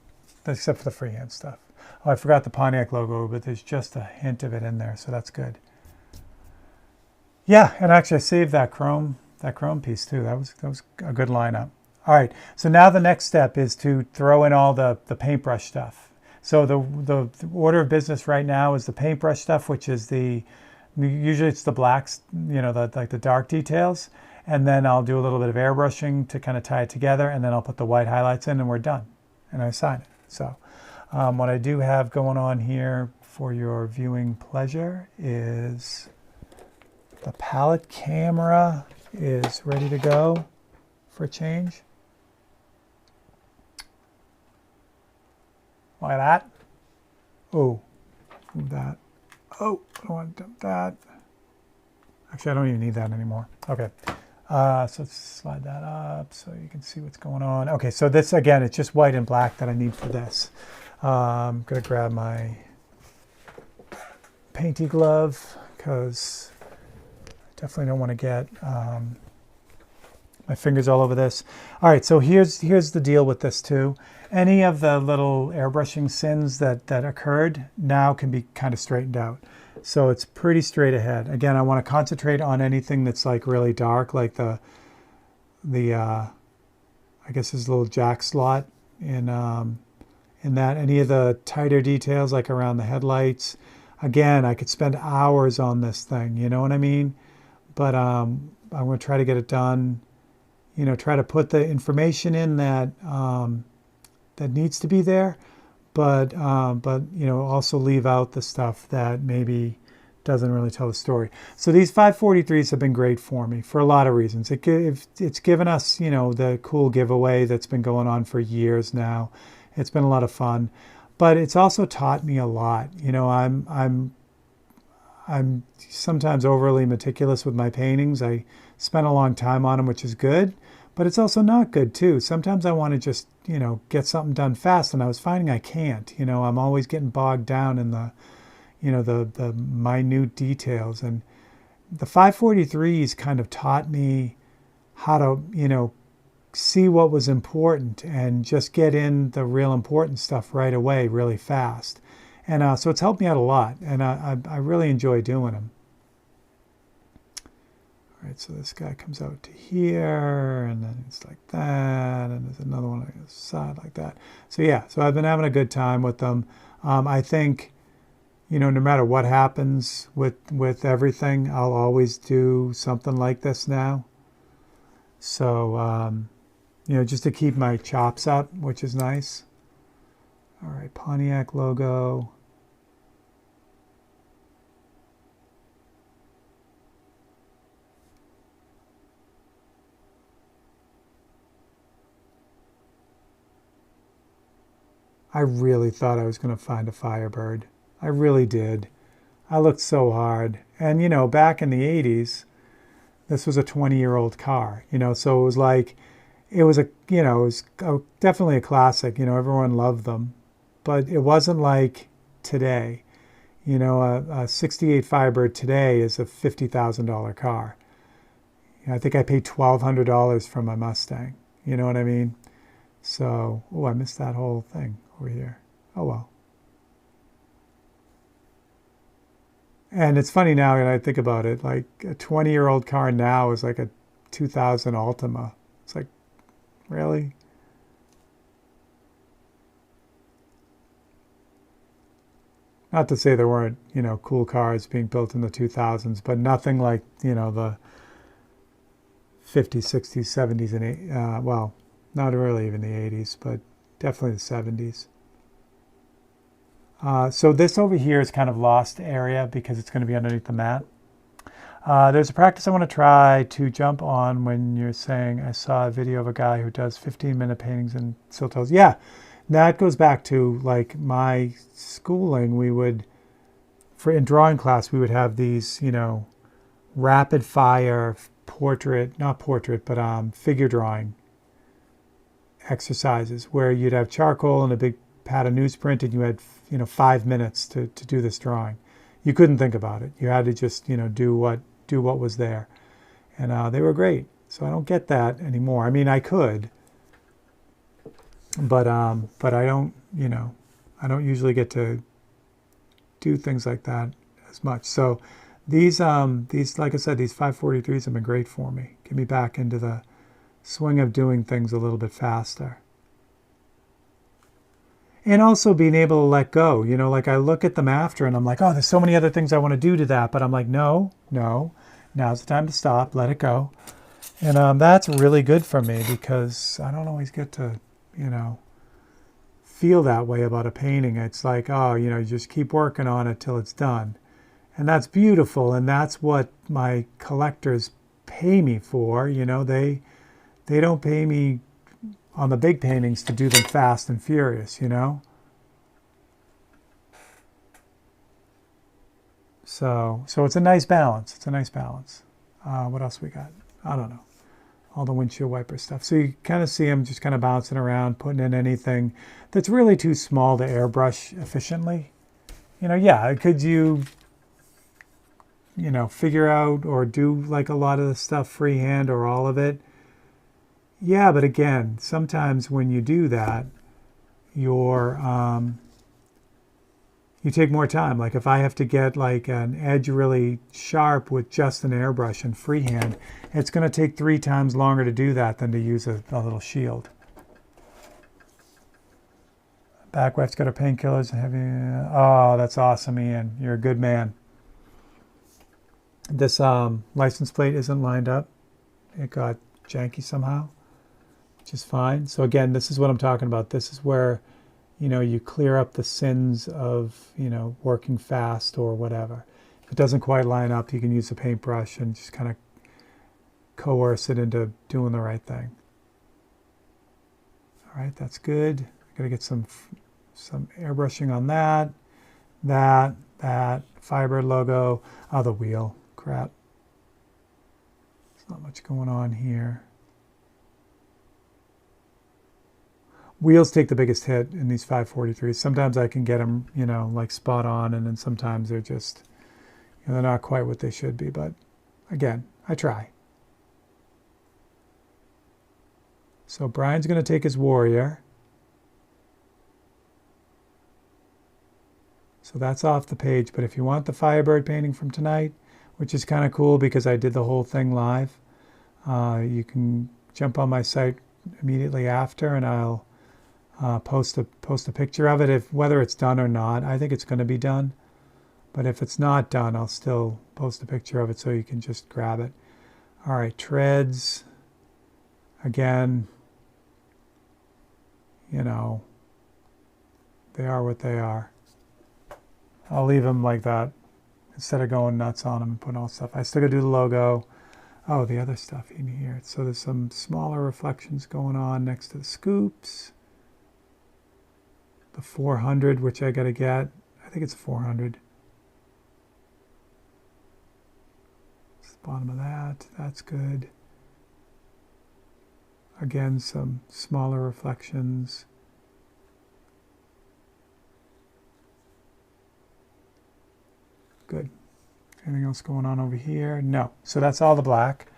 except for the freehand stuff. Oh, I forgot the Pontiac logo, but there's just a hint of it in there, so that's good. Yeah, and actually I saved that chrome piece too. That was a good lineup. All right, so now the next step is to throw in all the paintbrush stuff. So the order of business right now is the paintbrush stuff, which is usually it's the blacks, like the dark details, and then I'll do a little bit of airbrushing to kind of tie it together, and then I'll put the white highlights in, and we're done, and I sign it. So what I do have going on here for your viewing pleasure is the palette camera is ready to go for a change. Like that. Oh, move that. Oh, I don't want to dump that. Actually, I don't even need that anymore. Okay. So let's slide that up so you can see what's going on. Okay, so this, again, it's just white and black that I need for this. I'm going to grab my painty glove because I definitely don't want to get My finger's all over this. All right, so here's the deal with this too. Any of the little airbrushing sins that occurred now can be kind of straightened out. So it's pretty straight ahead. Again, I want to concentrate on anything that's like really dark, like the I guess this little jack slot in that. Any of the tighter details like around the headlights. Again, I could spend hours on this thing, you know what I mean? But I'm going to try to get it done. You know, try to put the information in that that needs to be there, but you know, also leave out the stuff that maybe doesn't really tell the story. So these 543s have been great for me for a lot of reasons. It's given us, you know, the cool giveaway that's been going on for years now. It's been a lot of fun, but it's also taught me a lot. You know, I'm sometimes overly meticulous with my paintings. I spend a long time on them, which is good, but it's also not good too. Sometimes I want to just, you know, get something done fast, and I was finding I can't. You know, I'm always getting bogged down in the, you know, the minute details. And the 543s kind of taught me how to, you know, see what was important and just get in the real important stuff right away, really fast. And so it's helped me out a lot, and I really enjoy doing them. All right, so this guy comes out to here, and then it's like that, and there's another one on the other side like that. So yeah, so I've been having a good time with them. I think, you know, no matter what happens with everything, I'll always do something like this now. So, you know, just to keep my chops up, which is nice. All right, Pontiac logo. I really thought I was going to find a Firebird. I really did. I looked so hard. And, you know, back in the 80s, this was a 20-year-old car, you know, so it was like, it was a, you know, it was definitely a classic. You know, everyone loved them. But it wasn't like today. You know, a 68 Firebird today is a $50,000 car. You know, I think I paid $1,200 for my Mustang. You know what I mean? So, oh, I missed that whole thing over here. Oh, well. And it's funny now when I think about it, like a 20-year-old car now is like a 2000 Altima. It's like, really? Not to say there weren't, you know, cool cars being built in the 2000s, but nothing like, you know, the 50s, 60s, 70s, and well, not really even the 80s, but definitely the 70s. So this over here is kind of lost area because it's going to be underneath the mat. There's a practice I want to try to jump on when you're saying, I saw a video of a guy who does 15-minute paintings in Siltos. Yeah, that goes back to like my schooling. We would, in drawing class, we would have these, you know, rapid fire portrait, not portrait, but figure drawing exercises where you'd have charcoal and a big pad of newsprint, and you had, you know, 5 minutes to do this drawing. You couldn't think about it. You had to just, you know, do what was there. And they were great. So I don't get that anymore. I mean, I could, but I don't, you know, I don't usually get to do things like that as much. So these, like I said, these 543s have been great for me. Get me back into the swing of doing things a little bit faster. And also being able to let go. You know, like I look at them after and I'm like, oh, there's so many other things I want to do to that. But I'm like, no, now's the time to stop, let it go. And that's really good for me because I don't always get to, you know, feel that way about a painting. It's like, oh, you know, you just keep working on it till it's done. And that's beautiful. And that's what my collectors pay me for. You know, they don't pay me on the big paintings to do them fast and furious, you know? So it's a nice balance. It's a nice balance. What else we got? I don't know. All the windshield wiper stuff. So you kind of see them just kind of bouncing around, putting in anything that's really too small to airbrush efficiently. You know, yeah, could you know, figure out or do like a lot of the stuff freehand or all of it? Yeah, but again, sometimes when you do that, you're you take more time. Like if I have to get like an edge really sharp with just an airbrush and freehand, it's going to take 3 times longer to do that than to use a little shield. Backwife's got her painkillers and heavy. Oh, that's awesome, Ian. You're a good man. This license plate isn't lined up. It got janky somehow, which is fine. So again, this is what I'm talking about. This is where, you know, you clear up the sins of, you know, working fast or whatever. If it doesn't quite line up, you can use a paintbrush and just kind of coerce it into doing the right thing. All right, that's good. Gotta get some airbrushing on that, that Firebird logo. Oh, the wheel, crap. There's not much going on here. Wheels take the biggest hit in these 543s. Sometimes I can get them, you know, like spot on, and then sometimes they're just, you know, they're not quite what they should be. But again, I try. So Brian's going to take his warrior. So that's off the page. But if you want the Firebird painting from tonight, which is kind of cool because I did the whole thing live, you can jump on my site immediately after, and I'll post a picture of it. If whether it's done or not, I think it's going to be done. But if it's not done, I'll still post a picture of it so you can just grab it. All right, treads. Again, you know, they are what they are. I'll leave them like that instead of going nuts on them and putting all stuff. I still got to do the logo. Oh, the other stuff in here. So there's some smaller reflections going on next to the scoops. The 400, which I got to get. I think it's 400. It's the bottom of that. That's good. Again, some smaller reflections. Good. Anything else going on over here? No. So that's all the black.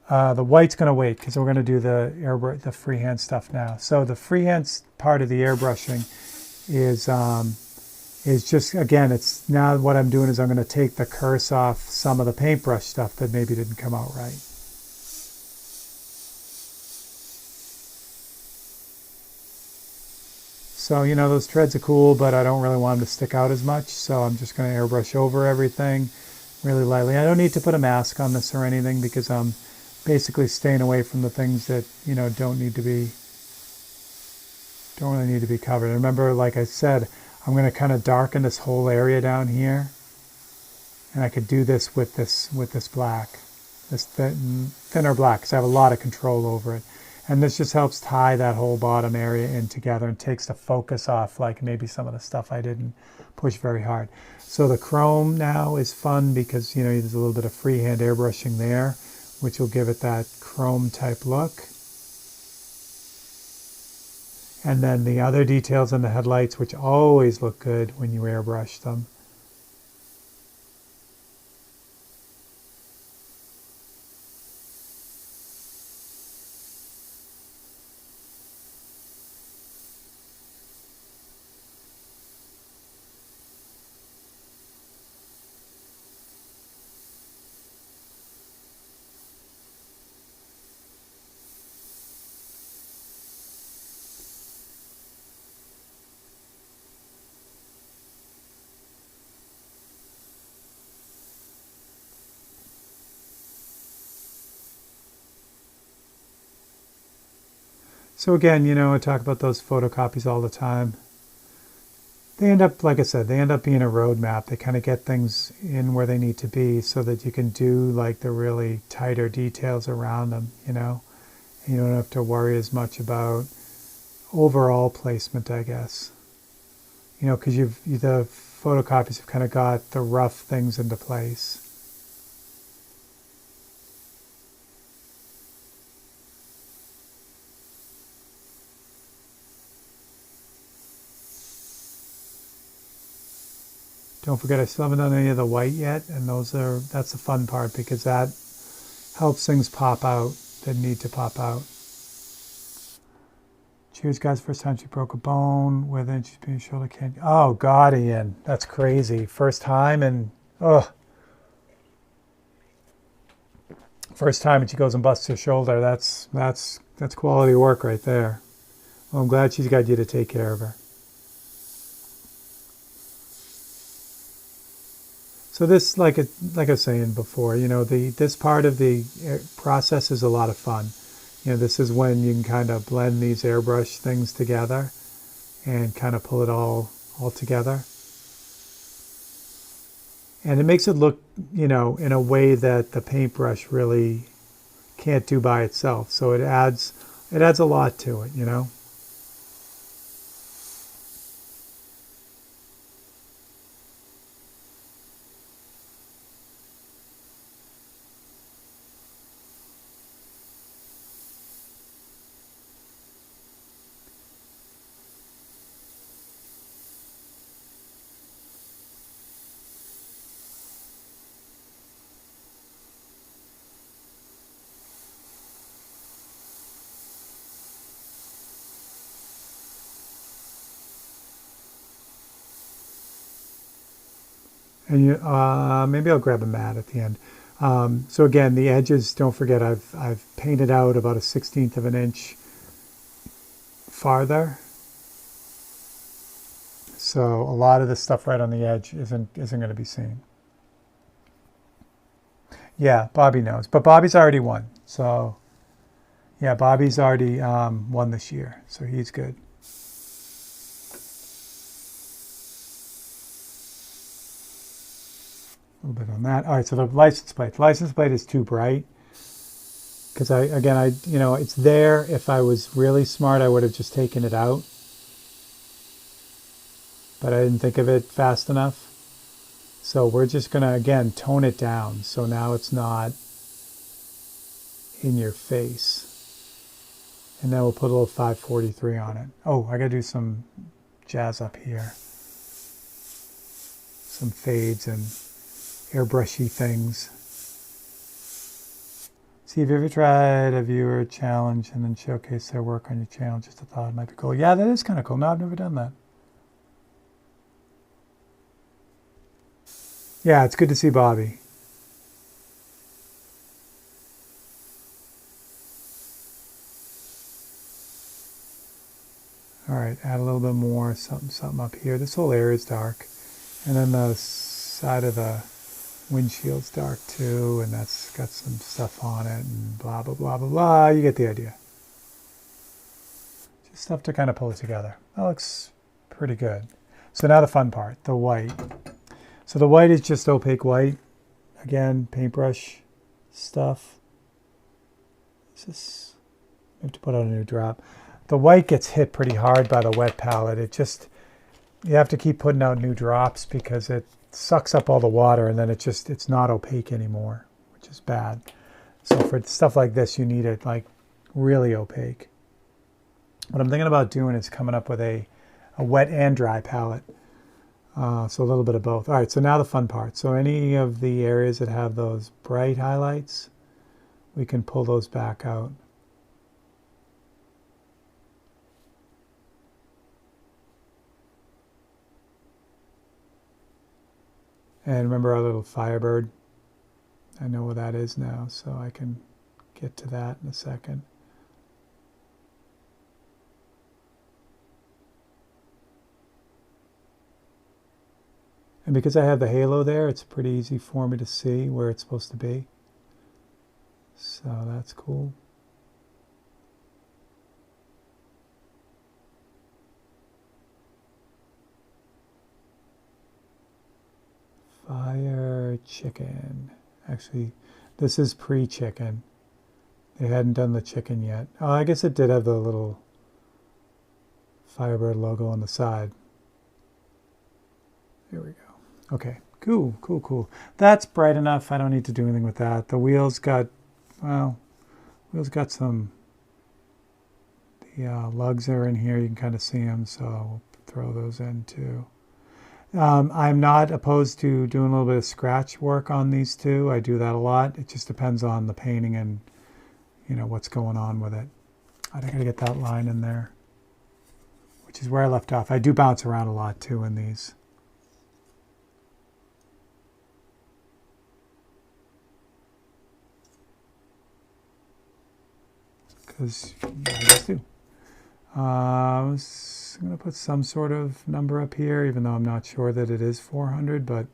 The white's going to wait because we're going to do the freehand stuff now. So the freehand part of the airbrushing is just, again, it's now what I'm doing is I'm going to take the curse off some of the paintbrush stuff that maybe didn't come out right. So, you know, those treads are cool, but I don't really want them to stick out as much. So I'm just going to airbrush over everything really lightly. I don't need to put a mask on this or anything because I'm basically staying away from the things that, you know, don't really need to be covered. And remember, like I said, I'm going to kind of darken this whole area down here. And I could do this with this black, this thinner black, because I have a lot of control over it. And this just helps tie that whole bottom area in together and takes the focus off, like maybe some of the stuff I didn't push very hard. So the chrome now is fun because, you know, there's a little bit of freehand airbrushing there, which will give it that chrome type look. And then the other details on the headlights, which always look good when you airbrush them. So again, you know, I talk about those photocopies all the time. They end up, like I said, they end up being a roadmap. They kind of get things in where they need to be so that you can do like the really tighter details around them, you know. And you don't have to worry as much about overall placement, I guess. You know, because the photocopies have kind of got the rough things into place. Don't forget, I still haven't done any of the white yet, and that's the fun part because that helps things pop out that need to pop out. Cheers, guys. First time she broke a bone with it. She's being shoulder candy. Oh, God, Ian. That's crazy. First time and, first time and she goes and busts her shoulder. That's quality work right there. Well, I'm glad she's got you to take care of her. So this, like I was saying before, this part of the process is a lot of fun. This is when you can kind of blend these airbrush things together and kind of pull it all together. And it makes it look, in a way that the paintbrush really can't do by itself. So it adds a lot to it, And maybe I'll grab a mat at the end. So again, the edges, don't forget, I've painted out about 1/16 of an inch farther. So a lot of the stuff right on the edge isn't going to be seen. Yeah, Bobby knows, but Bobby's already won. So yeah, Bobby's already won this year, so he's good. A little bit on that. All right, so the license plate. The license plate is too bright because it's there. If I was really smart, I would have just taken it out, but I didn't think of it fast enough. So we're just gonna again tone it down. So now it's not in your face, and then we'll put a little 543 on it. Oh, I gotta do some jazz up here, some fades and airbrushy things. See, have you ever tried a viewer challenge and then showcase their work on your channel? Just a thought, it might be cool. Yeah, that is kind of cool. No, I've never done that. Yeah, it's good to see Bobby. All right, add a little bit more, something up here. This whole area is dark. And then the side of the windshield's dark too, and that's got some stuff on it and blah, blah, blah, blah, blah. You get the idea. Just stuff to kind of pull it together. That looks pretty good. So now the fun part, the white. So the white is just opaque white. Again, paintbrush stuff. I have to put out a new drop. The white gets hit pretty hard by the wet palette. You have to keep putting out new drops because it sucks up all the water and then it's not opaque anymore, which is bad. So for stuff like this, you need it like really opaque. What I'm thinking about doing is coming up with a wet and dry palette. So a little bit of both. All right, so now the fun part. So any of the areas that have those bright highlights, we can pull those back out. And remember our little Firebird? I know where that is now, so I can get to that in a second. And because I have the halo there, it's pretty easy for me to see where it's supposed to be. So that's cool. Fire chicken. Actually, this is pre-chicken. They hadn't done the chicken yet. Oh, I guess it did have the little Firebird logo on the side. There we go. Okay, cool, cool, cool. That's bright enough. I don't need to do anything with that. The wheels got, well, some, the lugs are in here. You can kind of see them, so we'll throw those in too. I'm not opposed to doing a little bit of scratch work on these two. I do that a lot. It just depends on the painting and, you know, what's going on with it. I gotta get that line in there, which is where I left off. I do bounce around a lot too in these. Because yeah, I just do. I'm going to put some sort of number up here, even though I'm not sure that it is 400, but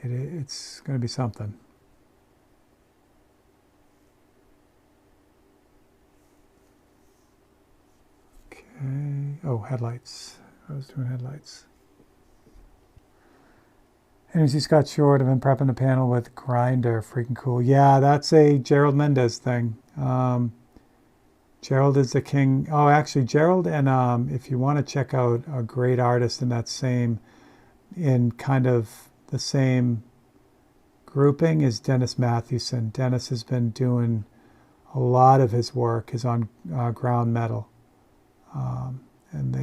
it's going to be something. Okay. Oh, headlights. I was doing headlights. Energy Scott Short, I've been prepping the panel with Grinder. Freaking cool. Yeah, that's a Gerald Mendez thing. Gerald is the king. Oh, actually, Gerald, and if you want to check out a great artist in that same, in kind of the same grouping, is Dennis Mathewson. Dennis has been doing a lot of his work is on ground metal, and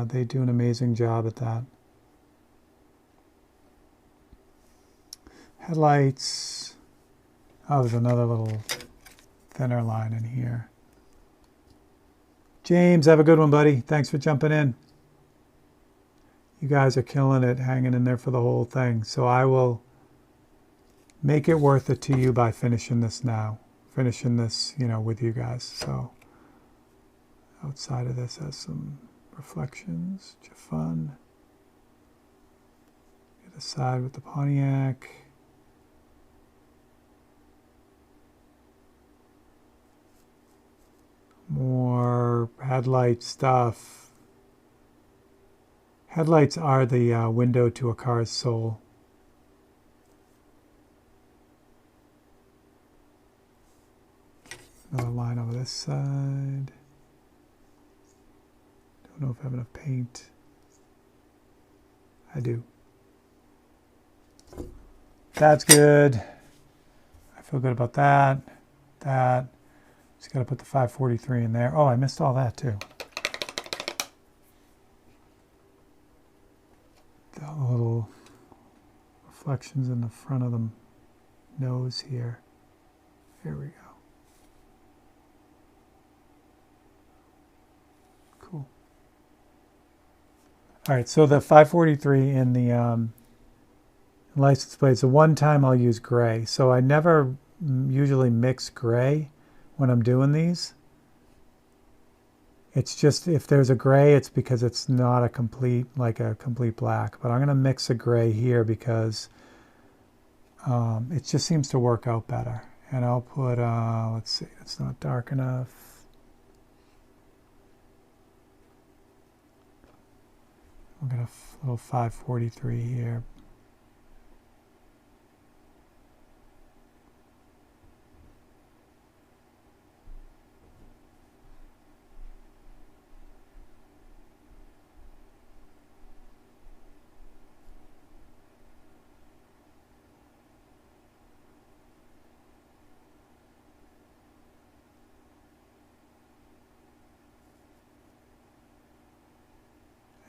they do an amazing job at that. Headlights. Oh, there's another little thinner line in here. James, have a good one, buddy. Thanks for jumping in. You guys are killing it, hanging in there for the whole thing. So I will make it worth it to you by finishing this now. Finishing this, you know, with you guys. So outside of this has some reflections, which are fun. Get aside with the Pontiac. More headlight stuff. Headlights are the window to a car's soul. Another line over this side. Don't know if I have enough paint. I do. That's good. I feel good about that. That. Just got to put the 543 in there. Oh, I missed all that too. The little reflections in the front of the nose here. Here we go. Cool. All right, so the 543 in the license plate is the one time I'll use gray. So I never usually mix gray when I'm doing these. It's just, if there's a gray, it's because it's not a complete, like a complete black. But I'm going to mix a gray here because it just seems to work out better. And I'll put, let's see, it's not dark enough. I'll get a little 543 here.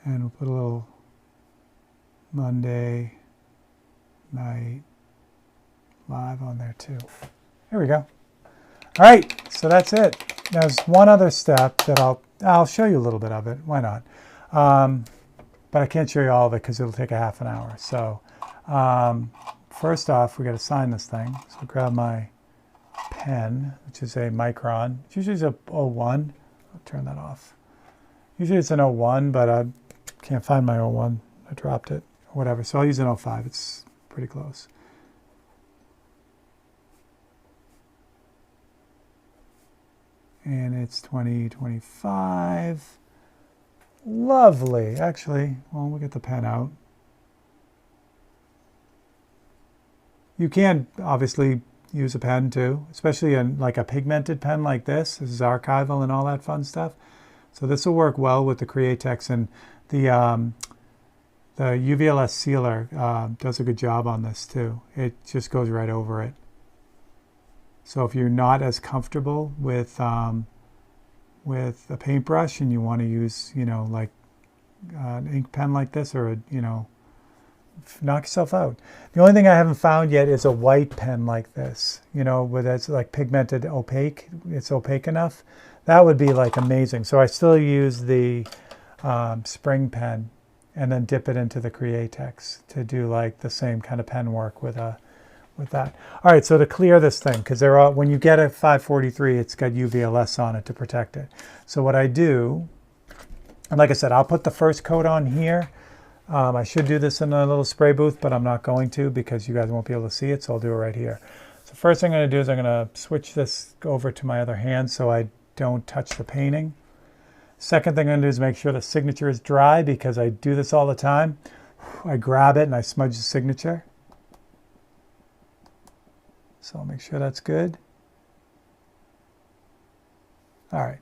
And we'll put a little Monday night live on there too. There we go. All right, so that's it. There's one other step that I'll show you a little bit of it. Why not? But I can't show you all of it because it'll take a half an hour. So first off, we got to sign this thing. So I'll grab my pen, which is a Micron. It's usually a 01. I'll turn that off. Usually it's an 01, but I can't find my 01. I dropped it or whatever. So I'll use an 05. It's pretty close. And it's 2025. Lovely. Actually, well, we'll get the pen out. You can obviously use a pen too, especially in like a pigmented pen like this. This is archival and all that fun stuff. So this will work well with the Createx, and the UVLS sealer does a good job on this too. It just goes right over it. So if you're not as comfortable with a paintbrush and you want to use, you know, like an ink pen like this, or a, you know, knock yourself out. The only thing I haven't found yet is a white pen like this, you know, where that's like pigmented opaque. It's opaque enough. That would be like amazing. So I still use the spring pen and then dip it into the Createx to do like the same kind of pen work with that. All right, so to clear this thing, because they're all, when you get a 543, it's got UVLS on it to protect it. So what I do, and like I said, I'll put the first coat on here. I should do this in a little spray booth, but I'm not going to because you guys won't be able to see it, so I'll do it right here. So first thing I'm going to do is I'm going to switch this over to my other hand so I don't touch the painting. Second thing I'm going to do is make sure the signature is dry because I do this all the time. I grab it and I smudge the signature. So I'll make sure that's good. All right.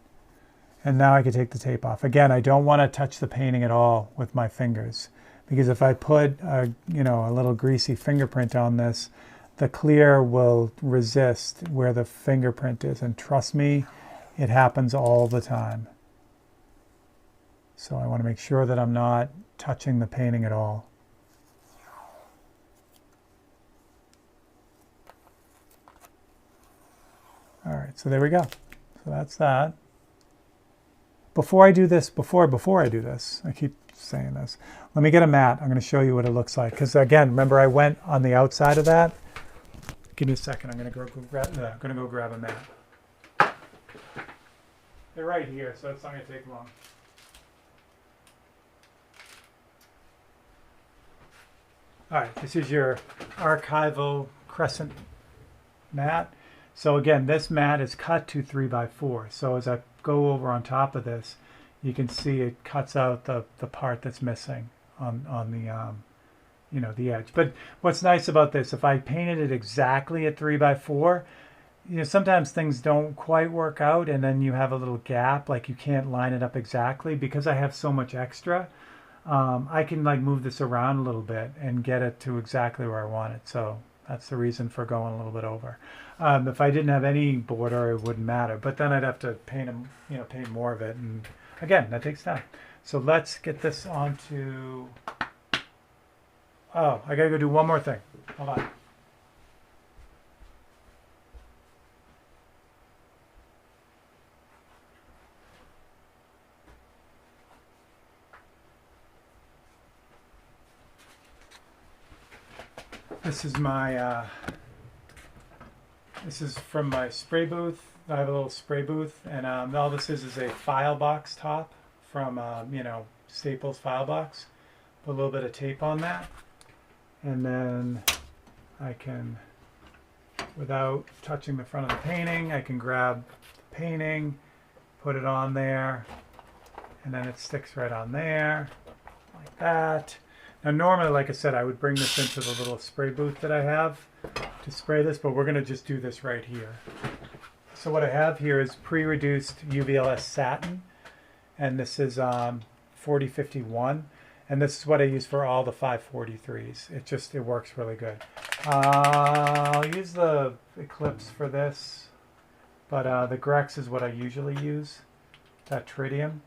And now I can take the tape off. Again, I don't want to touch the painting at all with my fingers because if I put a little greasy fingerprint on this, the clear will resist where the fingerprint is. And trust me, it happens all the time. So I want to make sure that I'm not touching the painting at all. All right, so there we go. So that's that. Before I do this, I keep saying this, let me get a mat. I'm going to show you what it looks like. Because again, remember I went on the outside of that. Give me a second. I'm going to go grab a mat. They're right here, so it's not going to take long. All right, this is your archival crescent mat. So again, this mat is cut to 3x4. So as I go over on top of this, you can see it cuts out the part that's missing on the the edge. But what's nice about this, if I painted it exactly at 3x4, sometimes things don't quite work out, and then you have a little gap, like you can't line it up exactly. Because I have so much extra, I can like move this around a little bit and get it to exactly where I want it. So that's the reason for going a little bit over. If I didn't have any border, it wouldn't matter. But then I'd have to paint more of it, and again, that takes time. So let's get this onto. Oh, I gotta go do one more thing. Hold on. This is my. This is from my spray booth. I have a little spray booth, and all this is a file box top from Staples file box. Put a little bit of tape on that, and then I can, without touching the front of the painting, I can grab the painting, put it on there, and then it sticks right on there, like that. Now normally, like I said, I would bring this into the little spray booth that I have to spray this, but we're going to just do this right here. So what I have here is pre-reduced UVLS satin, and this is 4051, and this is what I use for all the 543s. It works really good. I'll use the Eclipse for this, but the Grex is what I usually use, that tritium.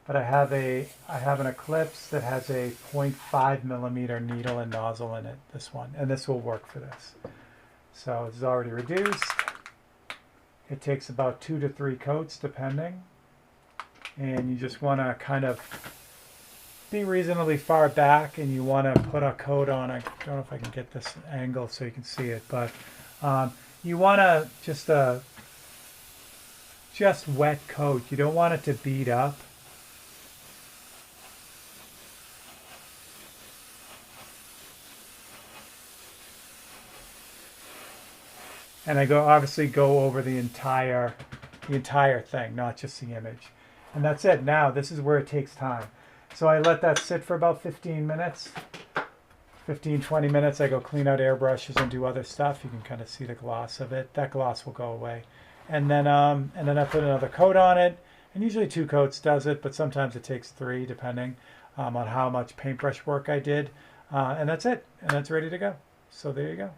But I have an Eclipse that has a 0.5 millimeter needle and nozzle in it, this one, and this will work for this. So this is already reduced. It takes about 2 to 3 coats depending, and you just want to kind of be reasonably far back, and you want to put a coat on. I don't know if I can get this angle so you can see it, but you want to just wet coat. You don't want it to bead up. And I obviously go over the entire thing, not just the image. And that's it. Now, this is where it takes time. So I let that sit for about 15 minutes. 15, 20 minutes, I go clean out airbrushes and do other stuff. You can kind of see the gloss of it. That gloss will go away. And then I put another coat on it. And usually 2 coats does it, but sometimes it takes 3, depending on how much paintbrush work I did. And that's it. And that's ready to go. So there you go.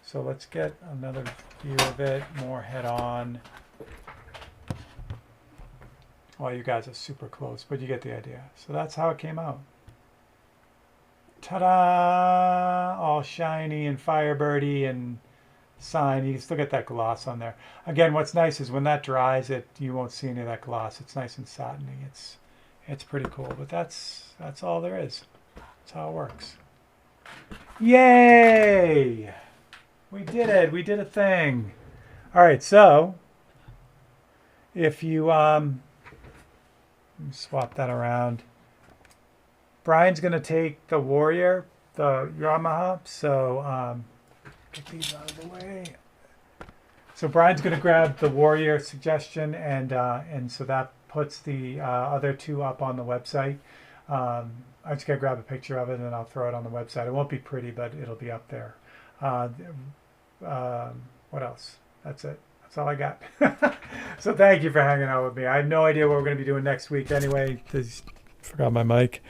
So let's get another view of it, more head on. Well, you guys are super close, but you get the idea. So that's how it came out. ta-da, all shiny and firebirdy and sign. You can still get that gloss on there. Again, what's nice is when that dries, you won't see any of that gloss. It's nice and satiny. It's pretty cool. But that's all there is. That's how it works. Yay! We did it. We did a thing. All right. So if you swap that around. Brian's going to take the Warrior, the Yamaha. So get these out of the way. So Brian's going to grab the Warrior suggestion, and so that puts the other two up on the website. I just got to grab a picture of it, and I'll throw it on the website. It won't be pretty, but it'll be up there. What else? That's it. That's all I got. So thank you for hanging out with me. I have no idea what we're going to be doing next week anyway. Forgot my mic.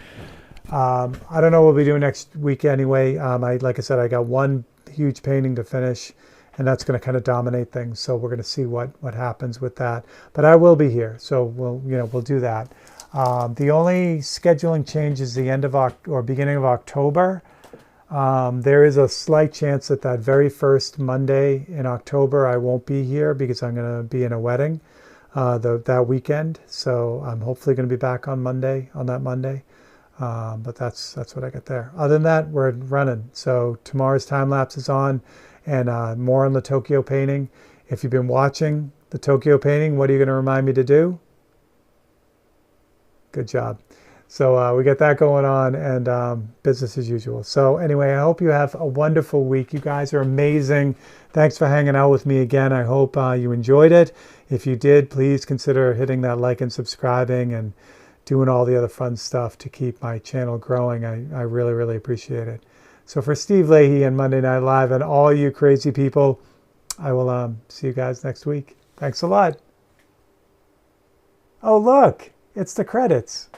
I don't know what we'll be doing next week anyway. Like I said, I got one huge painting to finish, and that's going to kind of dominate things. So we're going to see what happens with that. But I will be here, so we'll do that. The only scheduling change is the end of or beginning of October. There is a slight chance that very first Monday in October I won't be here because I'm going to be in a wedding that weekend. So I'm hopefully going to be back on that Monday. But that's what I got there. Other than that, we're running. So tomorrow's time lapse is on, and more on the Tokyo painting. If you've been watching the Tokyo painting, what are you going to remind me to do? Good job. So we get that going on, and business as usual. So anyway, I hope you have a wonderful week. You guys are amazing. Thanks for hanging out with me again. I hope you enjoyed it. If you did, please consider hitting that like and subscribing and doing all the other fun stuff to keep my channel growing. I really, really appreciate it. So for Steve Leahy and Monday Night Live and all you crazy people, I will see you guys next week. Thanks a lot. Oh, look, it's the credits.